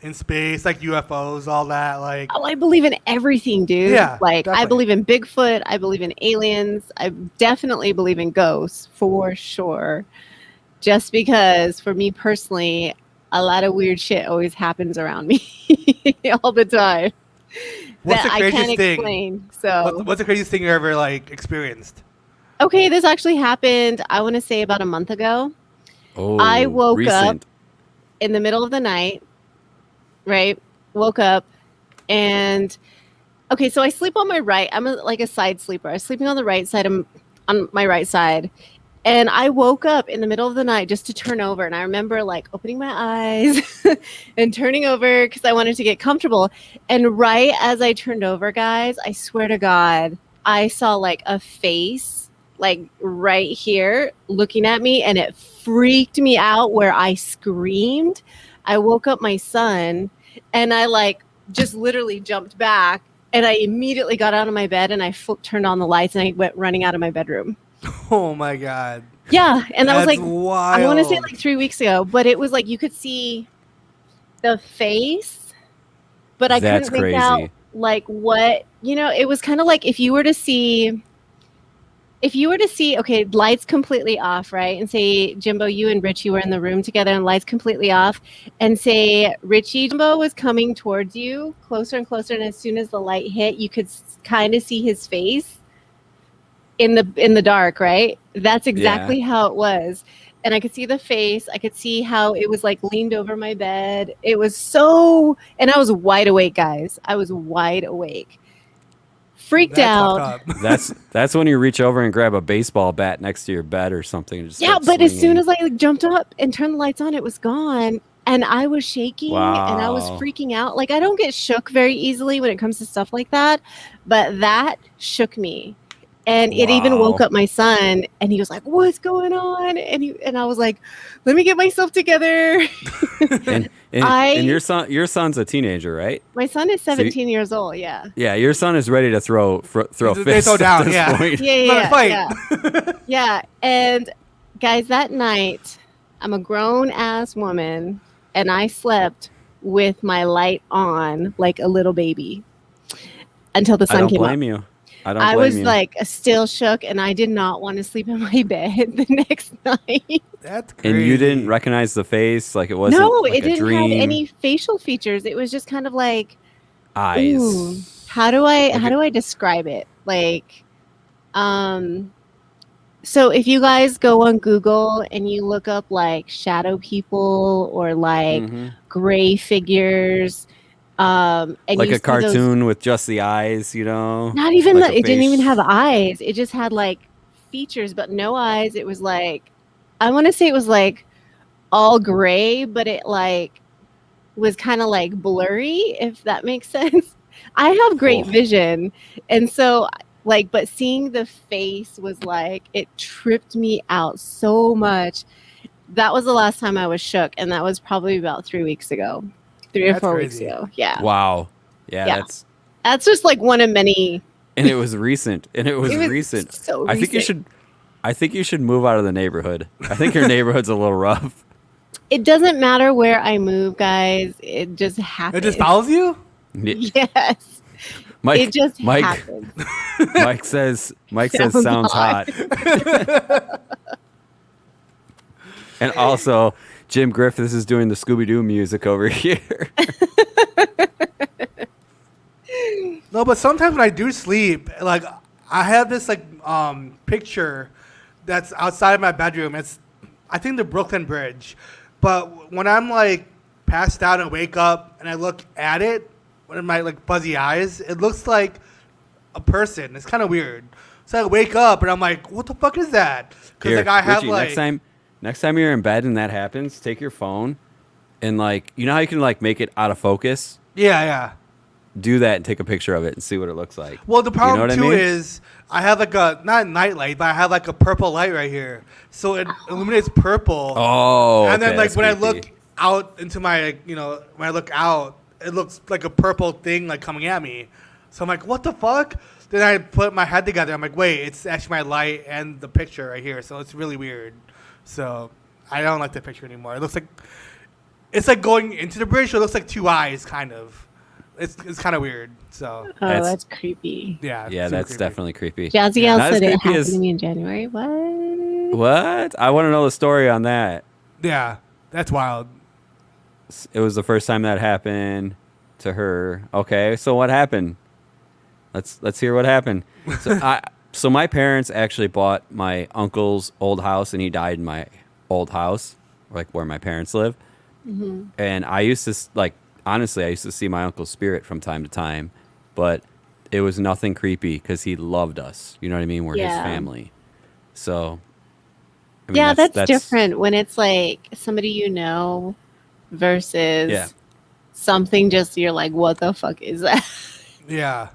in space, like UFOs, all that. Like Oh, I believe in everything, dude. Yeah, like I definitely. believe in Bigfoot. I believe in aliens. I definitely believe in ghosts for sure. Just because, for me personally, a lot of weird shit always happens around me all the time. What's the I craziest can't thing? explain. So What's the craziest thing you ever like experienced? okay, this actually happened. I want to say about a month ago. Oh, I woke recent. up in the middle of the night. Right, woke up, and okay, so I sleep on my right. I'm like a side sleeper. I was sleeping on the right side. I'm on my right side. And I woke up in the middle of the night just to turn over. And I remember like opening my eyes and turning over because I wanted to get comfortable. And right as I turned over, guys, I swear to God, I saw like a face like right here looking at me, and it freaked me out where I screamed. I woke up my son, and I like just literally jumped back, and I immediately got out of my bed, and I turned on the lights, and I went running out of my bedroom. Oh my God. Yeah, and that was That's like wild. I want to say like 3 weeks ago, but it was like you could see the face, but I That's couldn't make out crazy. like what, it was kind of like if you were to see okay, lights completely off, right? And say Jimbo, you and Richie were in the room together and lights completely off, and say Jimbo was coming towards you closer and closer, and as soon as the light hit, you could kind of see his face in the dark, right? That's exactly how it was. And I could see the face. I could see how it was like leaned over my bed. It was and I was wide awake, guys. I was wide awake. Freaked out. That's when you reach over and grab a baseball bat next to your bed or something. And just Yeah, start but as soon swinging. as I like jumped up and turned the lights on, it was gone. And I was shaking and I was Wow. freaking out. Like I don't get shook very easily when it comes to stuff like that, but that shook me. And it even woke Wow. up my son, and he was like, "What's going on?" And I was like, "Let me get myself together." and your son's a teenager, right? My son is 17 years old. Yeah. Yeah, your son is ready to throw They fists throw down, at this yeah. point. Yeah. Yeah. And guys, that night, I'm a grown ass woman, and I slept with my light on like a little baby until the I sun don't came up. blame you. I was like still shook, and I did not want to sleep in my bed the next night. That's crazy. And you didn't recognize the face, like it wasn't. No, like it a didn't dream. have any facial features. It was just kind of like eyes. ooh, how do I describe it? Like, so if you guys go on Google and you look up like shadow people or like gray figures, and like you a see cartoon with just the eyes, not even like that. a It didn't face. even have eyes. It just had like features, but no eyes. It was like, I want to say it was like all gray, but it like was kind of like blurry, if that makes sense. I have great vision, and so like, but seeing the face was like, it tripped me out so much. That was the last time I was shook, and that was probably about 3 weeks ago. 3 or 4 weeks ago. Yeah. Wow. Yeah. That's just like one of many. And it was recent. Recent. So I think you should move out of the neighborhood. I think your neighborhood's a little rough. It doesn't matter where I move, guys. It just happens. It just follows you? Yes. Mike, it just happens. Mike says sounds hot. And also, Jim Griffiths is doing the Scooby-Doo music over here. No, but sometimes when I do sleep, like I have this like picture that's outside of my bedroom. It's I think the Brooklyn Bridge. But when I'm like passed out and wake up and I look at it with my like fuzzy eyes, it looks like a person. It's kind of weird. So I wake up and I'm like, what the fuck is that? Because like I have Richie, like next time you're in bed and that happens, take your phone and like how you can like make it out of focus? Yeah. Do that and take a picture of it and see what it looks like. Well, the problem too I mean? is I have like not a night light, but I have like a purple light right here, so it illuminates purple. Oh, and then okay, like that's when I creepy. look out into my, when I look out, it looks like a purple thing like coming at me. So I'm like, what the fuck? Then I put my head together. I'm like, wait, it's actually my light and the picture right here. So it's really weird. So I don't like the picture anymore. It looks like it's like going into the bridge. So it looks like two eyes, kind of. It's kind of weird. So that's creepy. Yeah, that's creepy. definitely creepy. Jazzy Not said as it creepy happened as- to me in January. What? What? I want to know the story on that. Yeah, that's wild. It was the first time that happened to her. Okay, so what happened? Let's hear what happened. So my parents actually bought my uncle's old house, and he died in my old house, like where my parents live. Mm-hmm. And I used to honestly, I used to see my uncle's spirit from time to time, but it was nothing creepy because he loved us. You know what I mean? We're his family. So, I mean, that's different when it's like somebody you know versus something just you're like, what the fuck is that? Yeah.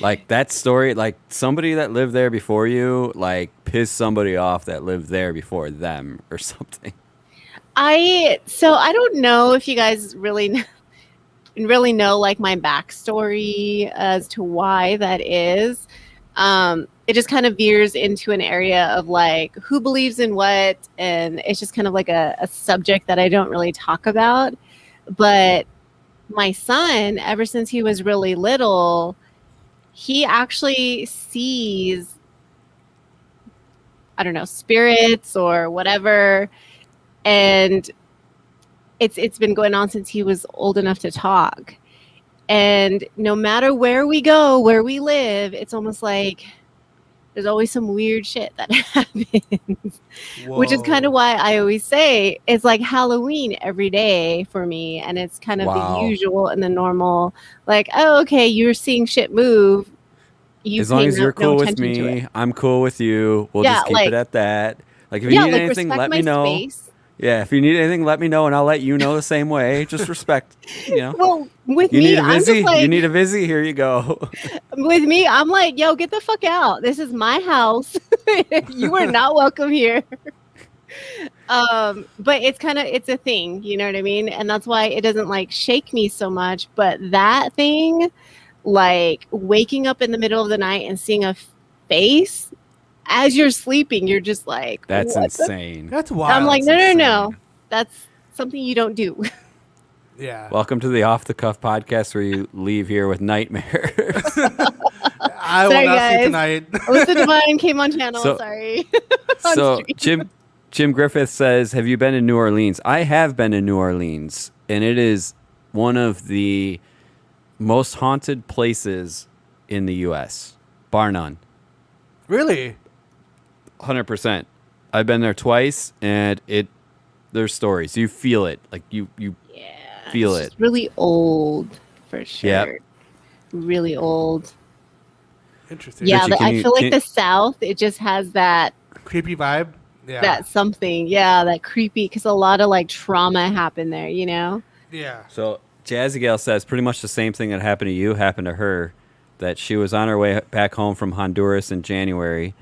Like that story, like somebody that lived there before you, like pissed somebody off that lived there before them or something. I don't know if you guys really know like my backstory as to why that is. It just kind of veers into an area of like who believes in what, and it's just kind of like a subject that I don't really talk about. But my son, ever since he was really little, he actually sees, I don't know, spirits or whatever, and it's been going on since he was old enough to talk. And no matter where we go, where we live, it's almost like there's always some weird shit that happens. Which is kind of why I always say it's like Halloween every day for me. And it's kind of the usual and the normal, like, oh, okay, you're seeing shit move. As long as you're cool with me, I'm cool with you. We'll just keep it at that. Like if you need anything, let me know. Space. Yeah, if you need anything, let me know, and I'll let you know the same way. Just respect, you know. Well, with you me, need a I'm Vizzy? just like, you need a Vizzy? Here you go. With me, I'm like, yo, get the fuck out. This is my house. You are not welcome here. But it's a thing, you know what I mean? And that's why it doesn't like shake me so much. But that thing, like waking up in the middle of the night and seeing a face as you're sleeping, you're just like, that's insane. That's wild. I'm like, no. That's something you don't do. Yeah. Welcome to the Off the Cuff podcast where you leave here with nightmares. I will not sleep tonight. Alissa Divine came on channel. Sorry. So Jim Griffith says, have you been to New Orleans? I have been to New Orleans, and it is one of the most haunted places in the U.S., bar none. Really? 100%. I've been there twice, and there's stories. You feel it. Like you feel it. It's really old, for sure. Yep. Really old. Interesting. Yeah, Richie, I feel like the South, it just has that creepy vibe. Yeah. That something. Yeah, that creepy, because a lot of like trauma happened there, you know? Yeah. So Jazzy Gal says pretty much the same thing that happened to you happened to her, that she was on her way back home from Honduras in January,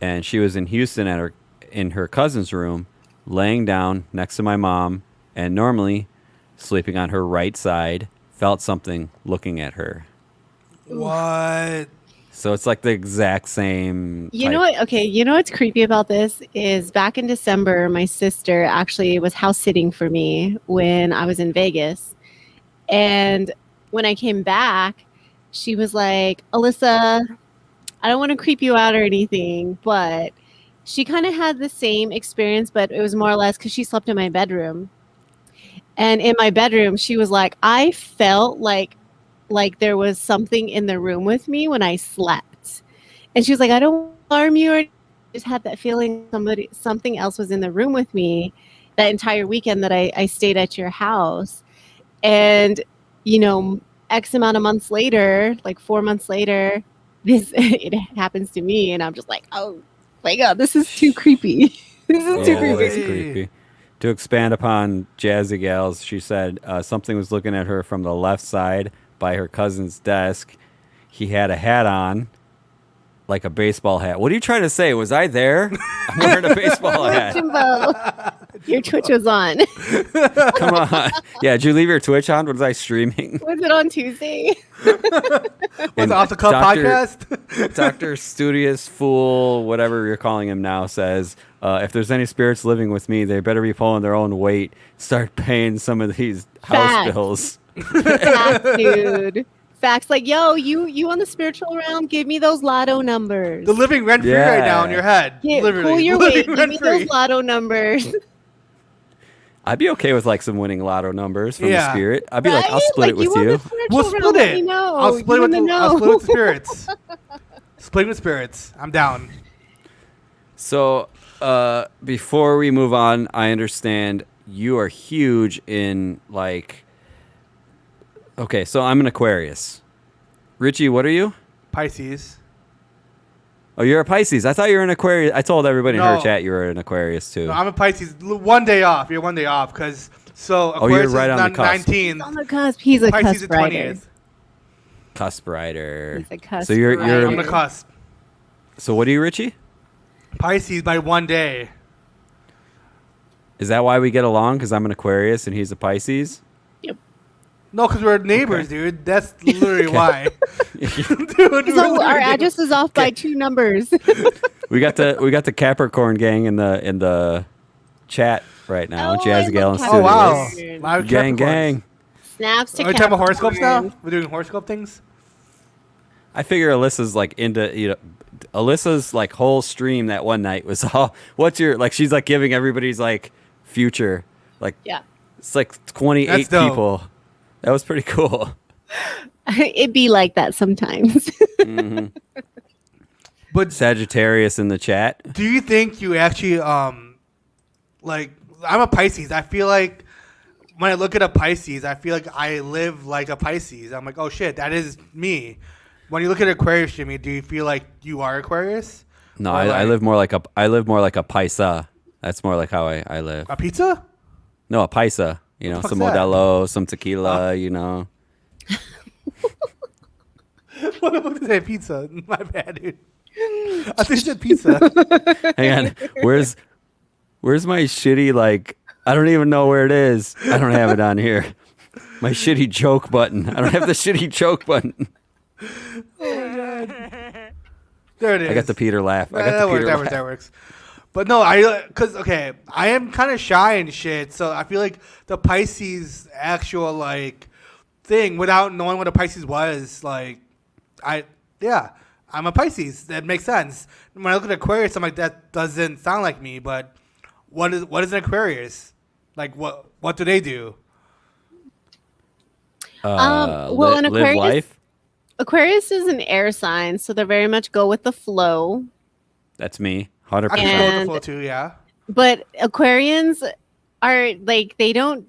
and she was in Houston in her cousin's room, laying down next to my mom, and normally sleeping on her right side, felt something looking at her. What? So it's like the exact same. You know what? Okay, you know what's creepy about this is back in December, my sister actually was house sitting for me when I was in Vegas. And when I came back, she was like, Alissa, I don't want to creep you out or anything, but she kind of had the same experience, but it was more or less because she slept in my bedroom. And in my bedroom, she was like, I felt like there was something in the room with me when I slept. And she was like, I don't alarm you, or I just had that feeling something else was in the room with me that entire weekend that I stayed at your house. And, you know, X amount of months later, like 4 months later, it happens to me, and I'm just like, oh my God, this is too creepy. This is too creepy. It's creepy. To expand upon Jazzy Gals, she said something was looking at her from the left side by her cousin's desk. He had a hat on, like a baseball hat. What are you trying to say? Was I there? I'm wearing a baseball hat. Jimbo, your Twitch was on. Come on. Yeah, did you leave your Twitch on? Was I streaming? Was it on Tuesday? Was it Off the Cuff podcast? Dr. Studious Fool, whatever you're calling him now, says, if there's any spirits living with me, they better be pulling their own weight. Start paying some of these house bills. Facts, dude. Facts. Like, yo, you on the spiritual realm, give me those lotto numbers. The living rent free right now in your head. Yeah, literally. Pull your weight. Give me Rent-free. those lotto numbers. I'd be okay with like some winning lotto numbers from the Yeah. spirit. I'd be like, I'll Right? split it Like, with want you. the spiritual We'll realm, split let me it. know. I'll split You with in the I'll split know. with the spirits. Split with spirits. I'm down. So before we move on, I understand you are huge in like. Okay, so I'm an Aquarius. Richie, what are you? Pisces. Oh, you're a Pisces. I thought you were an Aquarius. I told everybody in her No. chat you were an Aquarius too. No, I'm a Pisces. 1 day off. You're 1 day off because so Oh, you're Aquarius right is on the cusp. 19th. He's on the cusp. He's a Pisces is cusp rider. 20th. Cusp rider. He's a cusp So you're rider. I'm the cusp. So what are you, Richie? Pisces by 1 day. Is that why we get along? Because I'm an Aquarius and he's a Pisces. No, because we're neighbors, dude. That's literally why. Dude, we're So literally our neighbors. address is off by 2 numbers. We got the Capricorn gang in the chat right now. Oh, Jazz I Gal love and Oh wow! Studios. Live Gang Capricorns. gang. Snaps to Are we talking about horoscopes now? Capricorn. We're doing horoscope things. I figure Alyssa's like into Alyssa's like whole stream that one night was all what's your like she's like giving everybody's like future like Yeah. it's like 28 That's dope. people. That was pretty cool. It'd be like that sometimes. But Sagittarius in the chat. do you think you actually like? I'm a Pisces. I feel like when I look at a Pisces, I feel like I live like a Pisces. I'm like, oh shit, that is me. When you look at Aquarius, Jimmy, do you feel like you are Aquarius? No, Or I like live more like a paisa. That's more like how I live. a pizza. No, a paisa. You know, the some fuck's that? Modelo, some tequila. You know. What the fuck did I say? Pizza. My bad, dude. I think you said pizza. Hang on. Where's my shitty like? I don't even know where it is. I don't have it on here. My shitty joke button. I don't have the shitty joke button. There it is. I got the Peter laugh. I got that the Peter laugh. That works. But no, because okay, I am kind of shy and shit, so I feel like the Pisces actual like thing, without knowing what a Pisces was, like I'm a Pisces. That makes sense. When I look at Aquarius, I'm like, that doesn't sound like me. But what is an Aquarius? Like what do they do? Well, an Live Aquarius, life. Aquarius is an air sign, so they very much go with the flow. That's me. I 100%. can go with the And- flow too, yeah. But Aquarians are like they don't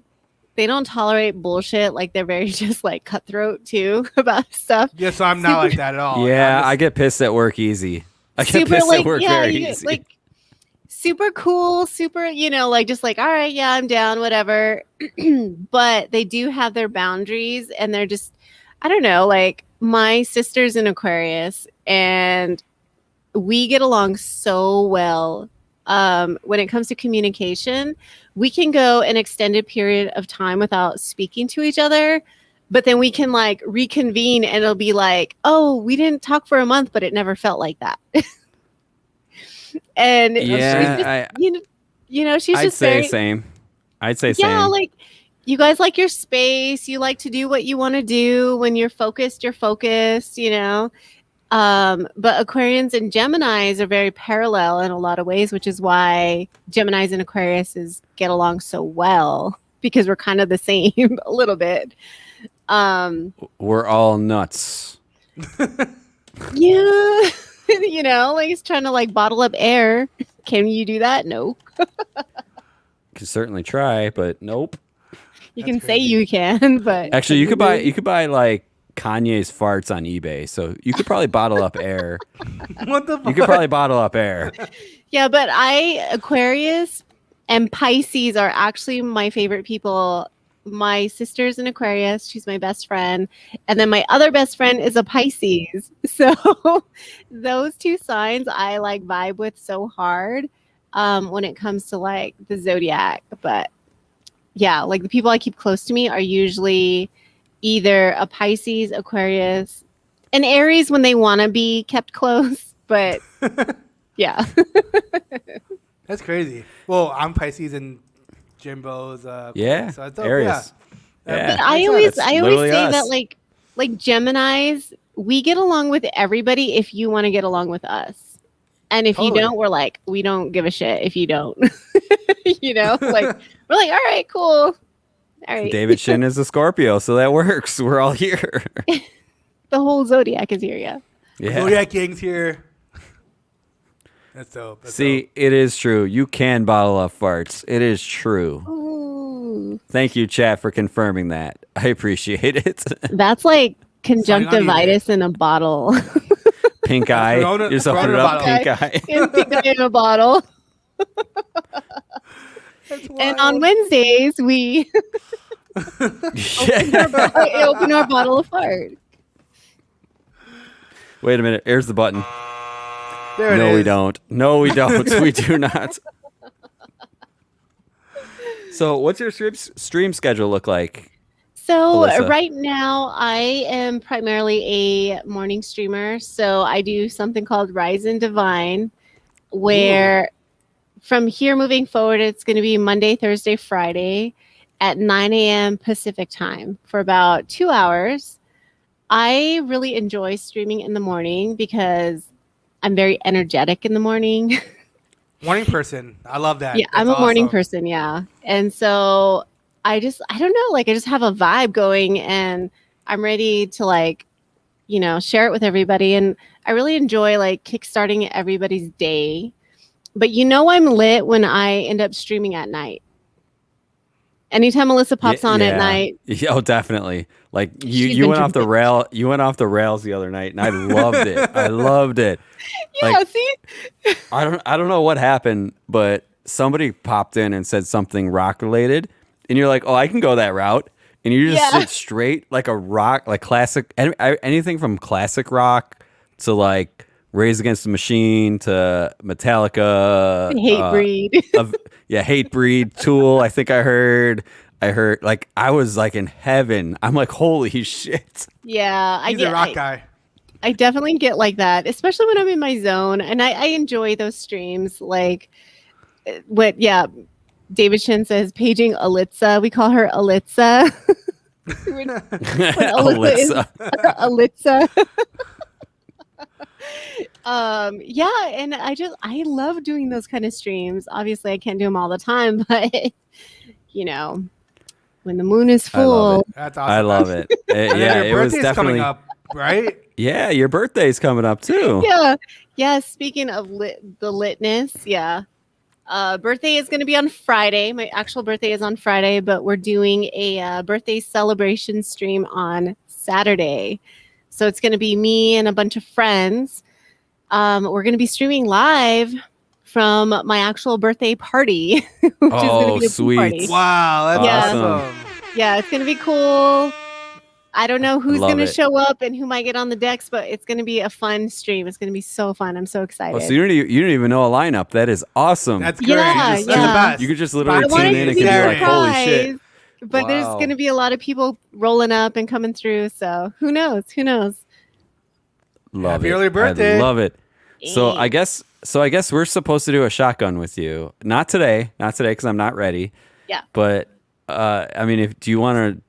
tolerate bullshit. Like they're very just like cutthroat too about stuff. Yeah, so I'm not like that at all. Yeah, I'm I just- get pissed at work easy. I get Super pissed like at work yeah, very you- easy. like super cool, super like just like all right, yeah, I'm down, whatever. But they do have their boundaries, and they're just I don't know. Like my sister's an Aquarius, and we get along so well. When it comes to communication, we can go an extended period of time without speaking to each other, but then we can like reconvene and it'll be like, oh, we didn't talk for a month, but it never felt like that. And she's yeah, just, she's I'd just say very, same. I'd say yeah, same. like you guys like your space. You like to do what you want to do. When you're focused, But Aquarians and Geminis are very parallel in a lot of ways, which is why Geminis and Aquariuses get along so well because we're kind of the same a little bit. We're all nuts. Yeah, like it's trying to like bottle up air. Can you do that? No. Can certainly try, but nope. You can say you can, but Actually, you could buy like Kanye's farts on eBay, so you could probably bottle up air. What the fuck? You could probably bottle up air. Yeah, but Aquarius and Pisces are actually my favorite people. My sister's an Aquarius. She's my best friend. And then my other best friend is a Pisces. So those two signs I like vibe with so hard when it comes to like the zodiac. But yeah, like the people I keep close to me are usually either a Pisces, Aquarius, and Aries when they want to be kept close. But yeah. That's crazy. Well, I'm Pisces and Jimbo's. Yeah, so it's dope, Aries. yeah. Yeah. But I That's always That's say literally that us. like Geminis, we get along with everybody if you want to get along with us. And if Totally. you don't, we're like, we don't give a shit if you don't. You know, like we're like, all right, cool. All right. David Shin is a Scorpio, so that works. We're all here. The whole zodiac is here, yeah. Yeah. Zodiac Gang's here. That's dope. That's See, dope. it is true. You can bottle up farts. It is true. Ooh. Thank you, chat, for confirming that. I appreciate it. That's like not even- conjunctivitis in a bottle. Pink eye. Corona- You're so Corona up bottle. pink eye. Pink eye in a bottle. And on Wednesdays, we open our bottle of fart. Wait a minute. Here's the button. There it No, is. we don't. No, we don't. We do not. So, what's your stream schedule look like? So Alissa? right now, I am primarily a morning streamer. So I do something called Rise and Divine, where from here moving forward, it's going to be Monday, Thursday, Friday at 9 a.m. Pacific time for about 2 hours. I really enjoy streaming in the morning because I'm very energetic in the morning. Morning person. I love that. Yeah, I'm That's a morning awesome. person, yeah. And so I don't know, like I just have a vibe going and I'm ready to like, you know, share it with everybody. And I really enjoy like kickstarting everybody's day. But you know I'm lit when I end up streaming at night. Anytime Alissa pops on at night. Yeah, oh, definitely. Like She's you been went off the tripping. rail. You went off the rails the other night, and I loved it. I loved it. Yeah, Like, see? I don't know what happened, but somebody popped in and said something rock related, and you're like, oh, I can go that route, and you just Yeah. sit straight like a rock, like classic, anything from classic rock to like Rage Against the Machine to Metallica, Hate breed. Hate Breed, Tool. I think I heard like I was like in heaven. I'm like, holy shit. Yeah, He's a rock guy. I definitely get like that, especially when I'm in my zone. And I enjoy those streams. Like David Shin says, paging Alissa. We call her Alissa. When Alissa is Alissa. And I love doing those kind of streams. Obviously I can't do them all the time, but you know, when the moon is I love full. it. That's awesome. I love it. And Yeah, then your it was birthday's definitely coming up, right? Yeah, your birthday's coming up too. Yeah. Speaking of the litness, yeah. Birthday is going to be on Friday. My actual birthday is on Friday, but we're doing a birthday celebration stream on Saturday. So it's going to be me and a bunch of friends. We're going to be streaming live from my actual birthday party, which is going Oh, to be a pool sweet. party. Wow, that's Yeah. awesome. Yeah, it's going to be cool. I don't know who's Love going to it. show up and who might get on the decks, but it's going to be a fun stream. It's going to be so fun. I'm so excited. Oh, so you don't even know a lineup. That is awesome. That's great. Yeah, That's the yeah. best. You could just literally I want tune it in to and be can be a like, holy shit. surprise, but there's Wow. going to be a lot of people rolling up and coming through. So who knows? Who knows? Love Happy it. early birthday. I love it. So Hey. I guess we're supposed to do a shotgun with you. Not today because I'm not ready. Yeah. But I mean, do you want to?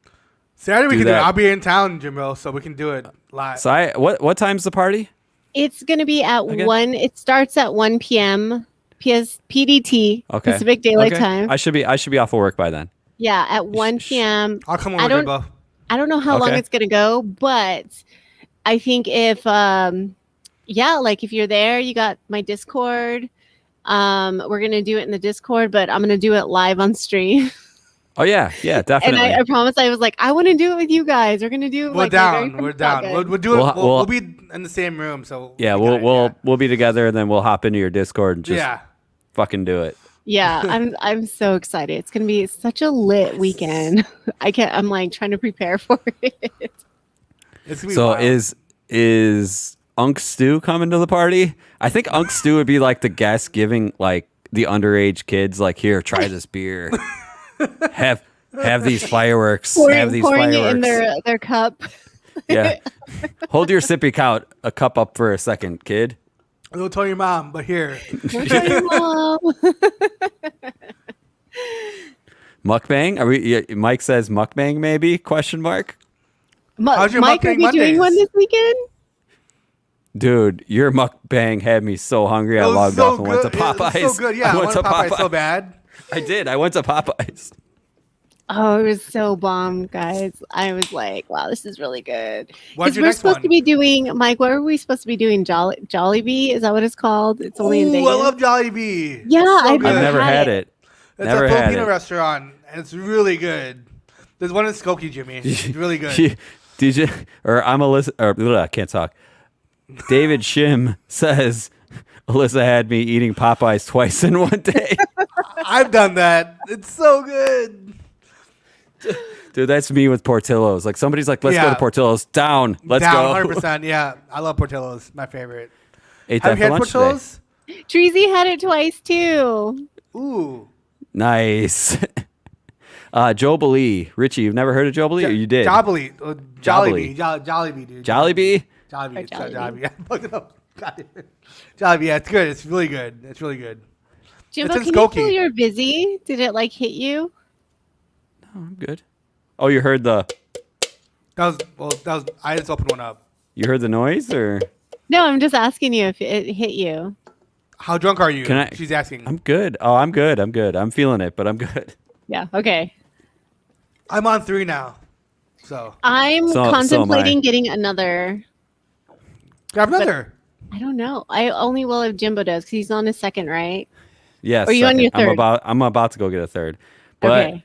Saturday we do can do it. that. I'll be in town, Jimbo, so we can do it live. So what time's the party? It's going to be at Okay. 1. It starts at 1 p.m. PDT, Okay. Pacific Daylight Okay. Time. I should be off of work by then. Yeah, at 1 p.m. I'll come I over, don't- Jimbo. I don't know how long Okay. it's going to go, but I think if like if you're there, you got my Discord. We're going to do it in the Discord, but I'm going to do it live on stream. Oh yeah, And definitely. I promise I was like, I want to do it with you guys. We're going to do We're like my very down. first We're down. shotgun. We'll do it. We'll- We'll be in the same room. So Yeah, we got it, we'll be together and then we'll hop into your Discord and just yeah. fucking do it. Yeah, I'm so excited. It's gonna be such a lit weekend. I'm like trying to prepare for it. It's gonna be So wild. is Unc Stu coming to the party? I think Unc Stu would be like the guest giving like the underage kids like, here, try this beer. have these fireworks. have these pouring fireworks. it in their cup. Yeah. Hold your sippy cup up for a second, kid. Don't tell your mom, but here. Don't tell your mom. Mukbang? Are we? Yeah, Mike says mukbang maybe? Question mark. How's your Mike, are mukbang we doing Mondays? one this weekend? Dude, your mukbang had me so hungry. I It was logged so off and went to good. It was Popeyes. so good. Yeah, I went to Popeyes so bad. I did. I went to Popeyes. Oh, it was so bomb, guys. I was like, wow, this is really good. What's Because your we're next supposed one? to be doing, Mike, what are we supposed to be doing? Jollibee? Is that what it's called? It's only in Ooh, Vegas. I love Jollibee. Yeah, It's so I've good. I've never had it. It's Never a had Filipino it. restaurant, and it's really good. There's one in Skokie, Jimmy. It's really good. DJ, or I'm Alyssa, or blah, I can't talk. David Shim says, Alyssa had me eating Popeyes twice in one day. I've done that. It's so good. Dude, that's me with Portillo's. Like somebody's like, let's go Yeah. to Portillo's. Down. Let's Down, go. 100%. Yeah, I love Portillo's. My favorite. Ate Have that you for had lunch today. Portillo's? Treasy had it twice too. Ooh. Nice. Jollibee. Richie, you've never heard of Jollibee? Or you did? Jollibee. Jollibee. Jollibee, dude. Jollibee? Jollibee. It's Jollibee. Jollibee. I fucked it up. God damn it. Jollibee. Yeah, it's good. It's really good. It's really good. Jimbo, It's in can you Skokie. feel you're busy? Did it like hit you? Oh, I'm good. Oh, you heard the I just opened one up. noise or? No, I'm just asking you if it hit you. How drunk are you? Can I- She's asking. I'm good. Oh, I'm good. I'm good. I'm feeling it, but I'm good. Yeah, okay. I'm on 3 now. So I'm So am I. contemplating getting another. grab another. I don't know. I only will if Jimbo does because he's on his second, right? Yes. Or you on your third? I'm about to go get a third. But Okay.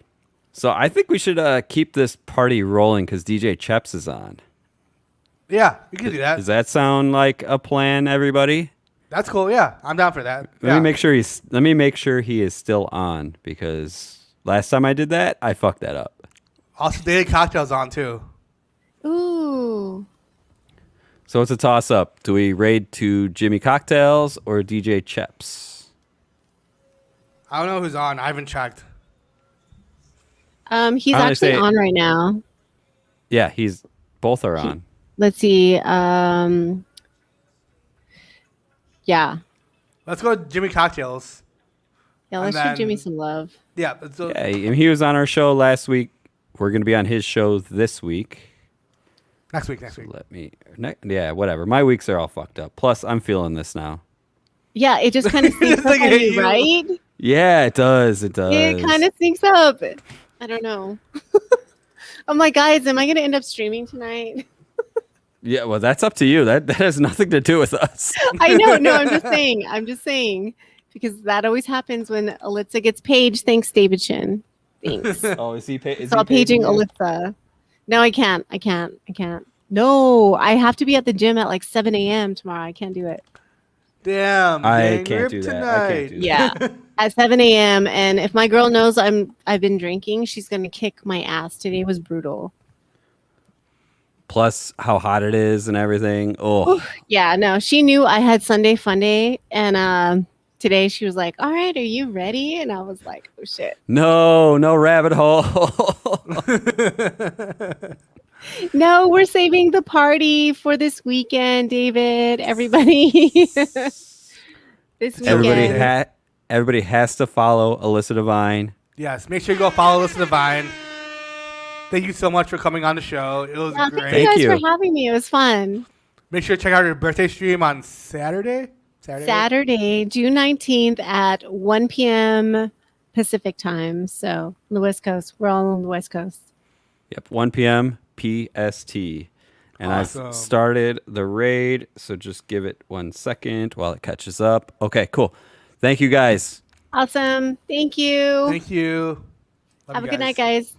so I think we should keep this party rolling because DJ Cheps is on. Yeah, we can do that. Does that sound like a plan, everybody? That's cool. Yeah, I'm down for that. Let me make sure he is still on because last time I did that, I fucked that up. Also, Daily Cocktails on too. Ooh. So it's a toss up. Do we raid to Jimmy Cocktails or DJ Cheps? I don't know who's on. I haven't checked. He's I'm gonna actually say- on right now. Yeah, both are on. Let's see. Yeah. Let's go to Jimmy Cocktails. Yeah, let's And show Jimmy then- some love. Yeah. So, Yeah, and he was on our show last week. We're going to be on his show this week. next week. Yeah, whatever. My weeks are all fucked up. Plus, I'm feeling this now. Yeah, it just kind of sneaks up Like, on hit you, you. right? Yeah, it does. It does. It kind of sneaks up. I don't know. I'm like, guys, am I going to end up streaming tonight? Yeah, well, that's up to you. That has nothing to do with us. I know. No, I'm just saying. I'm just saying. Because that always happens when Alyssa gets paged. Thanks, David Shin. Thanks. Oh, is he? Stop paging Alyssa. No, I can't. No, I have to be at the gym at like 7 a.m. tomorrow. I can't do it. damn. I dang, can't rip do that. I Tonight. can't do that. Yeah, at 7 a.m. And if my girl knows I've been drinking, she's gonna kick my ass. Today was brutal. Plus, how hot it is and everything. Oh, Yeah, no, she knew I had Sunday fun day, and today she was like, "All right, are you ready?" And I was like, "Oh shit." no rabbit hole. No, we're saving the party for this weekend, David. Everybody. This weekend. Everybody has to follow Alissa Divine. Yes. Make sure you go follow Alissa Divine. Thank you so much for coming on the show. It was Yeah, great. thank you guys you. for having me. It was fun. Make sure to check out her birthday stream on Saturday. Saturday, June 19th at 1 p.m. Pacific time. So on the West Coast. We're all on the West Coast. Yep, 1 p.m. PST. And Awesome. I've started the raid, so just give it 1 second while it catches up. Okay, cool. Thank you guys. Awesome. Thank you. Thank you. Love Have you a good night, guys.